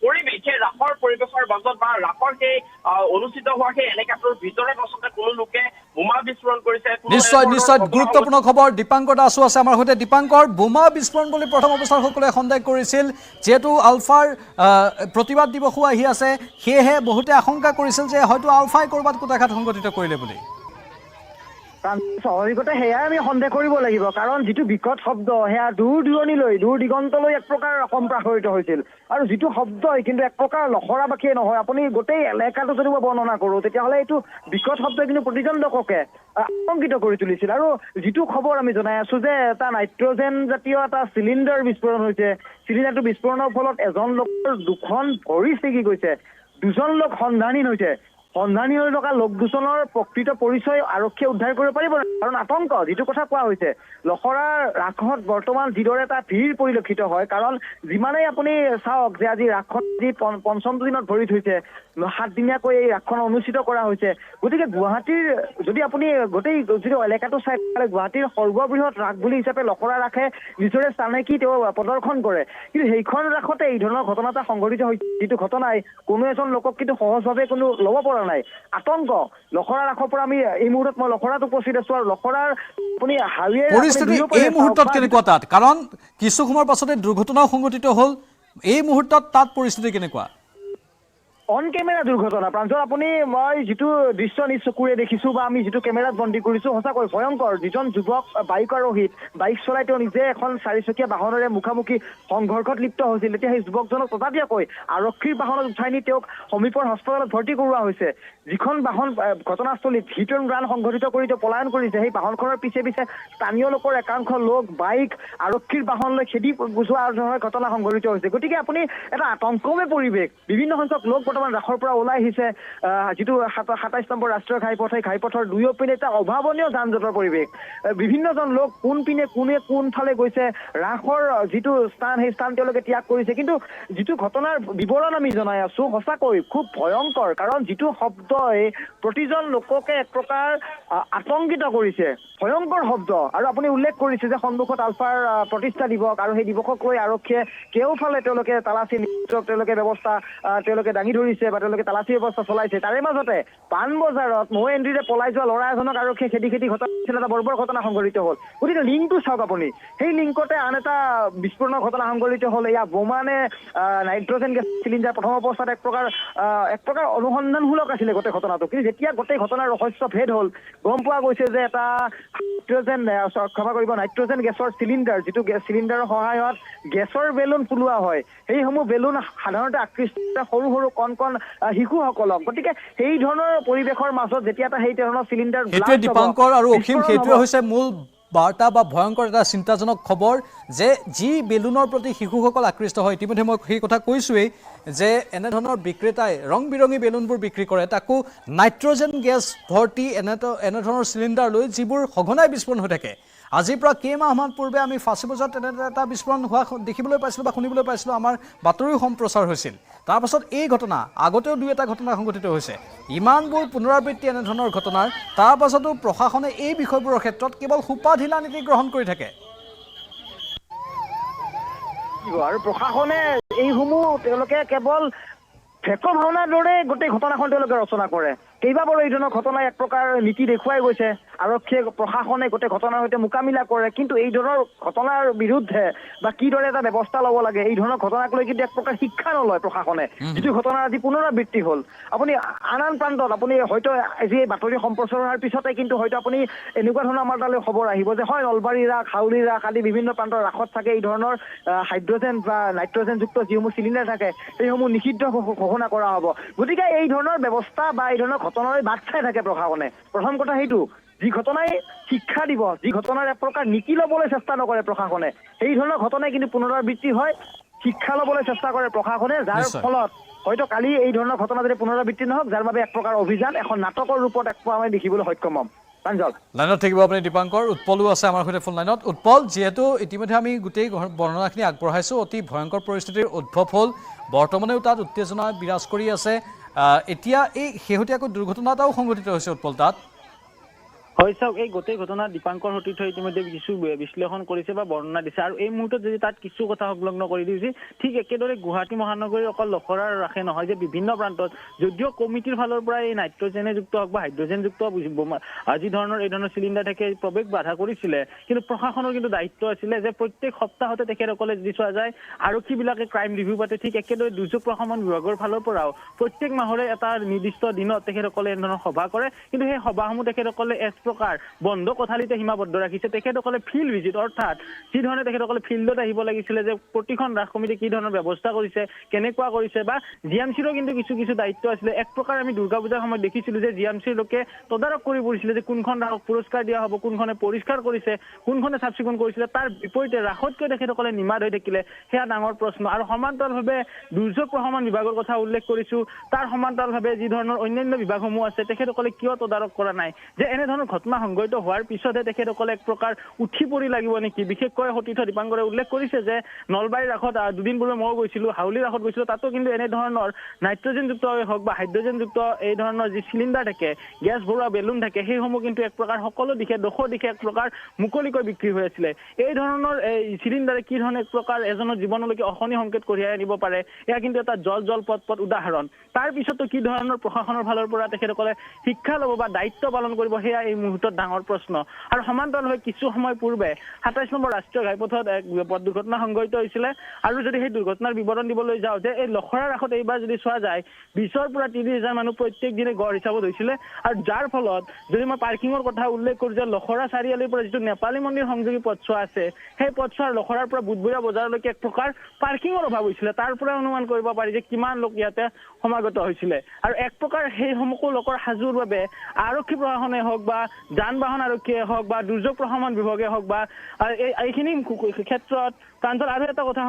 পৰিৱেশ সেই ৰাসৰ পৰিৱেশৰ মাজত বা ৰাসৰ সেই অনুষ্ঠিত হোৱা সেই এলেকাটোৰ ভিতৰত আচলতে কোনো লোকে বোমা বিস্ফোৰণ কৰিছে নিশ্চয় গুৰুত্বপূৰ্ণ খবৰ দীপাংকৰ দাসো আছে আমাৰ সৈতে দীপাংকৰ বোমা বিস্ফোৰণ বুলি প্ৰথম অৱস্থাত সকলোৱে সন্দেহ কৰিছিল যিহেতু আলফাৰ প্ৰতিবাদ দিৱসো আহি আছে সেয়েহে বহুতে আশংকা কৰিছিল যে হয়তো আলফাই ক'ৰবাত কুটাঘাত সংঘটিত কৰিলে বুলি স্বাভাৱিকতে সেয়াই আমি সন্দেহ কৰিব লাগিব কাৰণ যিটো বিকট শব্দ সেয়া দূৰ দিগন্তলৈ এক প্ৰকাৰ সম্প্ৰসাৰিত হৈছিল আৰু যিটো শব্দ কিন্তু এক প্ৰকাৰ লখৰাবাসীয়ে নহয় আপুনি গোটেই এলেকাটো যদি মই বৰ্ণনা কৰোঁ তেতিয়াহ'লে এইটো বিকট শব্দই কিন্তু প্ৰতিজন লোককে আতংকিত কৰি তুলিছিল আৰু যিটো খবৰ আমি জনাই আছো যে এটা নাইট্ৰজেন জাতীয় এটা চিলিণ্ডাৰ বিস্ফোৰণ হৈছে চিলিণ্ডাৰটো বিস্ফোৰণৰ ফলত এজন লোকৰ দুখন ভৰি ছিগি গৈছে দুজন লোক সন্ধানহীন হৈছে সন্ধানী হৈ থকা লোক দুজনৰ প্ৰকৃত পৰিচয় আৰক্ষীয়ে উদ্ধাৰ কৰিব পাৰিব কাৰণ আতংক যিটো কথা কোৱা হৈছে লখৰাৰ ৰাসত বৰ্তমান যিদৰে এটা ভিৰ পৰিলক্ষিত হয় কাৰণ যিমানেই আপুনি চাওক যে আজি ৰাসখন যি পঞ্চম দিনত ভৰি থৈছে 7 দিনীয়াকৈ এই ৰাসখন অনুষ্ঠিত কৰা হৈছে গতিকে গুৱাহাটীৰ যদি আপুনি গোটেই যিটো এলেকাটো চাই গুৱাহাটীৰ সৰ্ববৃহৎ ৰাস বুলি হিচাপে লখৰা ৰাসে নিজৰে স্থানেকি তেওঁ প্ৰদৰ্শন কৰে কিন্তু সেইখন ৰাসতে এই ধৰণৰ ঘটনা এটা সংঘটিত হৈছে যিটো ঘটনাই কোনো এজন লোকক কিন্তু সহজভাৱে কোনো ল'ব পৰা নাই আতংক লখৰা ৰাসৰ পৰা আমি এই মুহূৰ্তত মই লখৰাত উপস্থিত আছো আৰু লখৰাৰ আপুনি হাইৱে পৰিস্থিতি এই মুহূৰ্তত কেনেকুৱা তাত কাৰণ কিছু সময়ৰ পাছতে দুৰ্ঘটনাও সংঘটিত হ'ল এই মুহূৰ্তত তাত পৰিস্থিতি কেনেকুৱা অন কেমেৰা দুৰ্ঘটনা প্ৰাঞ্জল আপুনি মই যিটো দৃশ্য নিজ চকুৰে দেখিছো বা আমি যিটো কেমেৰাত বন্দী কৰিছো সঁচাকৈ ভয়ংকৰ যিজন যুৱক বাইক আৰোহীত বাইক চলাই তেওঁ নিজে এখন চাৰিচকীয়া বাহনেৰে মুখামুখি সংঘৰ্ষত লিপ্ত হৈছিল এতিয়া সেই যুৱকজনক ততাতৈয়াকৈ আৰক্ষীৰ বাহনত উঠাই নি তেওঁক সমীপৰ হস্পিটেলত ভৰ্তি কৰোৱা হৈছে যিখন বাহন ঘটনাস্থলীত হিট এণ্ড ৰান সংঘটিত কৰি তেওঁ পলায়ন কৰিছে সেই বাহনখনৰ পিছে পিছে স্থানীয় লোকৰ একাংশ লোক বাইক আৰক্ষীৰ বাহনলৈ খেদি যোৱা ধৰণৰ ঘটনা সংঘটিত হৈছে গতিকে আপুনি এটা আতংকময় পৰিৱেশ বিভিন্ন সংখ্যক লোক বৰ্তমান ৰাসৰ পৰা ওলাই আহিছে যিটো ২৭ নম্বৰ ৰাষ্ট্ৰীয় ঘাইপথ এই ঘাইপথৰ দুয়োপিনে এটা অভাৱনীয় যান জঁটৰ পৰিৱেশ বিভিন্নজন লোক কোনপিনে কোনফালে গৈছে ৰাসৰ যিটো স্থান সেই স্থান তেওঁলোকে ত্যাগ কৰিছে কিন্তু যিটো ঘটনাৰ বিৱৰণ আমি জনাই আছো সঁচাকৈ খুব ভয়ংকৰ কাৰণ যিটো শব্দই প্ৰতিজন লোককে এক প্ৰকাৰ আতংকিত কৰিছে ভয়ংকৰ শব্দ আৰু আপুনি উল্লেখ কৰিছে যে সন্মুখত আলফাৰ প্ৰতিষ্ঠা দিৱস আৰু সেই দিৱসক লৈ আৰক্ষীয়ে কেওফালে তেওঁলোকে তালাচী তেওঁলোকে ব্যৱস্থা তেওঁলোকে দাঙি ধৰিছে বা তেওঁলোকে তালাচী ব্যৱস্থা চলাইছে তাৰে মাজতে পাণবজাৰত নৌ এণ্ট্ৰিৰে পলাই যোৱা ল'ৰা এজনক আৰক্ষীয়ে খেদি ঘটনা এটা বৰ্বৰ ঘটনা সংঘটিত হ'ল গতিকে লিংকটো চাওক আপুনি সেই লিংকতে আন এটা বিস্ফোৰণৰ ঘটনা সংঘটিত হ'ল এয়া বোমানে নাইট্ৰজেন গেছ চিলিণ্ডাৰ প্ৰথম অৱস্থাত এক প্ৰকাৰ অনুসন্ধানমূলক আছিলে গোটেই ঘটনাটো কিন্তু যেতিয়া গোটেই ঘটনাৰ ৰহস্য ভেদ হ'ল গম পোৱা গৈছে যে এটা নাইট্ৰজেন গেছৰ চিলিণ্ডাৰ যিটো গেছ চিলিণ্ডাৰৰ সহায়ত গেছৰ বেলুন ফুলোৱা হয় সেইসমূহ বেলুন সাধাৰণতে আকৃষ্ট সৰু সৰু কণ শিশুসকলক গতিকে সেই ধৰণৰ পৰিৱেশৰ মাজত যেতিয়া এটা সেই ধৰণৰ চিলিণ্ডাৰ সেইটোৱে দীপাংকৰ আৰু অসীম সেইটোৱে হৈছে মূল বাৰ্তা বা ভয়ংকৰ এটা চিন্তাজনক খবৰ যে যি বেলুনৰ প্ৰতি শিশুসকল আকৃষ্ট হয় ইতিমধ্যে মই সেই কথা কৈছোৱেই যে এনেধৰণৰ বিক্ৰেতাই ৰং বিৰঙী বেলুনবোৰ বিক্ৰী কৰে তাকো নাইট্ৰজেন গেছ ভৰ্তি এনেধৰণৰ চিলিণ্ডাৰ লৈ যিবোৰ সঘনাই বিস্ফোৰণ হৈ থাকে আজিৰ পৰা কেইমাহমান পূৰ্বে আমি ফাঁচী বজাৰত এনে এটা বিস্ফোৰণ হোৱা দেখিবলৈ পাইছিলোঁ বা শুনিবলৈ পাইছিলোঁ আমাৰ বাতৰিও সম্প্ৰচাৰ হৈছিল তাৰপাছত এই ঘটনা আগতেও দুই এটা ঘটনা সংঘটিত হৈছে ইমানবোৰ পুনৰাবৃত্তি এনেধৰণৰ ঘটনাৰ তাৰপাছতো প্ৰশাসনে এই বিষয়বোৰৰ ক্ষেত্ৰত কেৱল সোপাঢিলা নীতি গ্ৰহণ কৰি থাকে আৰু প্ৰশাসনে এইসমূহ তেওঁলোকে কেৱল ভেক ভাওনাৰ দৰে গোটেই ঘটনাখন তেওঁলোকে ৰচনা কৰে কেইবাবাৰো এই ধৰণৰ ঘটনাই এক প্ৰকাৰ নীতি দেখুৱাই গৈছে আৰক্ষীয়ে প্ৰশাসনে গোটেই ঘটনাৰ সৈতে মোকামিলা কৰে কিন্তু এই ধৰণৰ ঘটনাৰ বিৰুদ্ধে বা কিদৰে এটা ব্যৱস্থা ল'ব লাগে এই ধৰণৰ ঘটনাক লৈ কিন্তু এক প্ৰকাৰ শিক্ষা নলয় প্ৰশাসনে যিটো ঘটনা আজি পুনৰাবৃত্তি হ'ল আপুনি আন প্ৰান্তত আপুনি হয়তো আজি এই বাতৰি সম্প্ৰচাৰ হোৱাৰ পিছতে কিন্তু হয়তো আপুনি এনেকুৱা ধৰণৰ আমাৰ তালৈ খবৰ আহিব যে হয় নলবাৰী ৰাস হাউলি ৰাস আদি বিভিন্ন প্ৰান্তৰ ৰাসত থাকে এই ধৰণৰ হাইড্ৰজেন বা নাইট্ৰজেনযুক্ত যিসমূহ চিলিণ্ডাৰ থাকে সেইসমূহ নিষিদ্ধ ঘোষণা কৰা হ'ব গতিকে এই ধৰণৰ ব্যৱস্থা বা এই ধৰণৰ ঘটনালৈ বাট চাই থাকে প্ৰশাসনে প্ৰথম কথা সেইটো যি ঘটনাই শিক্ষা দিব যি ঘটনাৰ এক প্ৰকাৰ নীতি ল'বলৈ চেষ্টা নকৰে প্ৰশাসনে সেই ধৰণৰ ঘটনাই কিন্তু পুনৰাবৃত্তি হয় শিক্ষা ল'বলৈ চেষ্টা কৰে প্ৰশাসনে যাৰ ফলত হয়তো কালি এই ধৰণৰ ঘটনা যদি পুনৰাবৃত্তি নহওক যাৰ বাবে এক প্ৰকাৰ অভিযান এখন নাটকৰ ৰূপত এক আমি দেখিবলৈ সক্ষম হ'ম লাইনত থাকিব আপুনি দীপাংকৰ উৎপলো আছে আমাৰ সৈতে ফোন লাইনত উৎপল যিহেতু ইতিমধ্যে আমি গোটেই বৰ্ণনাখিনি আগবঢ়াইছোঁ অতি ভয়ংকৰ পৰিস্থিতিৰ উদ্ভৱ হ'ল বৰ্তমানেও তাত উত্তেজনা বিৰাজ কৰি আছে এতিয়া এই শেহতীয়াকৈ দুৰ্ঘটনা এটাও সংঘটিত হৈছে উৎপল তাত হয় চাওক এই গোটেই ঘটনা দীপাংকৰ সতীৰ্থ ইতিমধ্যে কিছু বিশ্লেষণ কৰিছে বা বৰ্ণনা দিছে আৰু এই মুহূৰ্তত যদি তাত কিছু কথা সংলগ্ন কৰি দিছে ঠিক একেদৰে গুৱাহাটী মহানগৰীৰ অকল লখৰাৰ ৰাসে নহয় যে বিভিন্ন প্ৰান্তত যদিও কমিটিৰ ফালৰ পৰা এই নাইট্ৰজেনযুক্ত হওক বা হাইড্ৰজেনযুক্ত যি ধৰণৰ এই ধৰণৰ চিলিণ্ডাৰ থাকে প্ৰৱেশ বাধা কৰিছিলে কিন্তু প্ৰশাসনৰ কিন্তু দায়িত্ব আছিলে যে প্ৰত্যেক সপ্তাহতে তেখেতসকলে যদি চোৱা যায় আৰক্ষীবিলাকে ক্ৰাইম ৰিভিউ পাতে ঠিক একেদৰে দুৰ্যোগ প্ৰশমন বিভাগৰ ফালৰ পৰাও প্ৰত্যেক মাহৰে এটা নিৰ্দিষ্ট দিনত তেখেতসকলে এনেধৰণৰ সভা কৰে কিন্তু সেই সভাসমূহ তেখেতসকলে প্ৰকাৰ বন্ধ কোঠালিতে সীমাবদ্ধ ৰাখিছে তেখেতসকলে ফিল্ড ভিজিট অৰ্থাৎ যি ধৰণে তেখেতসকলে ফিল্ডত আহিব লাগিছিলে যে প্ৰতিখন ৰাস কমিটিয়ে কি ধৰণৰ ব্যৱস্থা কৰিছে কেনেকুৱা কৰিছে বা জিএমচিৰো কিন্তু কিছু দায়িত্ব আছিলে এক প্ৰকাৰ আমি দুৰ্গা পূজাৰ সময়ত দেখিছিলো যে জিএমচিৰ লোকে তদাৰক কৰি পৰিছিলে যে কোনখন ৰাসক পুৰস্কাৰ দিয়া হ'ব কোনখনে পৰিষ্কাৰ কৰিছে কোনখনে চাফ চিকুণ কৰিছিলে তাৰ বিপৰীতে ৰাসতকৈ তেখেতসকলে নিমাত হৈ থাকিলে সেয়া ডাঙৰ প্ৰশ্ন আৰু সমান্তৰালভাৱে দুৰ্যোগ প্ৰশমন বিভাগৰ কথা উল্লেখ কৰিছো তাৰ সমান্তৰালভাৱে যি ধৰণৰ অন্যান্য বিভাগসমূহ আছে তেখেতসকলে কিয় তদাৰক কৰা নাই যে এনেধৰণৰ ঘটনা সংঘটিত হোৱাৰ পিছতহে তেখেতসকলে এক প্ৰকাৰ উঠি পৰি লাগিব নেকি বিশেষকৈ সতীৰ্থ দীপাংকৰে উল্লেখ কৰিছে যে নলবাৰী ৰাসত দুদিন পূৰ্বে মই গৈছিলো হাউলি ৰাসত গৈছিলো তাতো কিন্তু এনেধৰণৰ নাইট্ৰজেনযুক্ত হওক বা হাইড্ৰজেনযুক্ত এই ধৰণৰ যি চিলিণ্ডাৰ থাকে গেছ ভৰোৱা বেলুন থাকে সেইসমূহ কিন্তু এক প্ৰকাৰ সকলো দিশে দিশে এক প্ৰকাৰ মুকলিকৈ বিক্ৰী হৈ আছিলে এই ধৰণৰ এই চিলিণ্ডাৰে কি ধৰণে এক প্ৰকাৰ এজনৰ জীৱনলৈকে অশনি সংকেত কঢ়িয়াই আনিব পাৰে এয়া কিন্তু এটা জল পট উদাহৰণ তাৰ পিছতো কি ধৰণৰ প্ৰশাসনৰ ফালৰ পৰা তেখেতসকলে শিক্ষা ল'ব বা দায়িত্ব পালন কৰিব সেয়া এই মুহূৰ্তত ডাঙৰ প্ৰশ্ন আৰু সমান্তৰালভাৱে কিছু সময় পূৰ্বে ২৭ নম্বৰ ৰাষ্ট্ৰীয় ঘাইপথত এক পথ দুৰ্ঘটনা সংঘটিত হৈছিলে আৰু যদি সেই দুৰ্ঘটনাৰ বিৱৰণ দিবলৈ যাওঁ যে এই লখৰা ৰাসত এইবাৰ যদি চোৱা যায় ২০ৰ পৰা ৩০,০০০ মানুহ প্ৰত্যেক দিনে গড় হিচাপত হৈছিলে আৰু যাৰ ফলত যদি মই পাৰ্কিঙৰ কথা উল্লেখ কৰোঁ যে লখৰা চাৰিআলিৰ পৰা যিটো নেপালী মন্দিৰ সংযোগী পথছোৱা আছে সেই পথছোৱাৰ লখৰাৰ পৰা বুধবৰীয়া বজাৰলৈকে এক প্ৰকাৰ পাৰ্কিঙৰ অভাৱ হৈছিলে তাৰ পৰা অনুমান কৰিব পাৰি যে কিমান লোক ইয়াতে সমাগত হৈছিলে আৰু এক প্ৰকাৰ সেই সকলো লোকৰ সাজুৰ বাবে আৰক্ষী প্ৰশাসনে হওক বা যান বাহন আৰক্ষীয়ে হওক বা দুৰ্যোগ প্ৰশমন বিভাগে হওক বা এইখিনি ক্ষেত্ৰত প্ৰাঞ্জল আৰু এটা কথা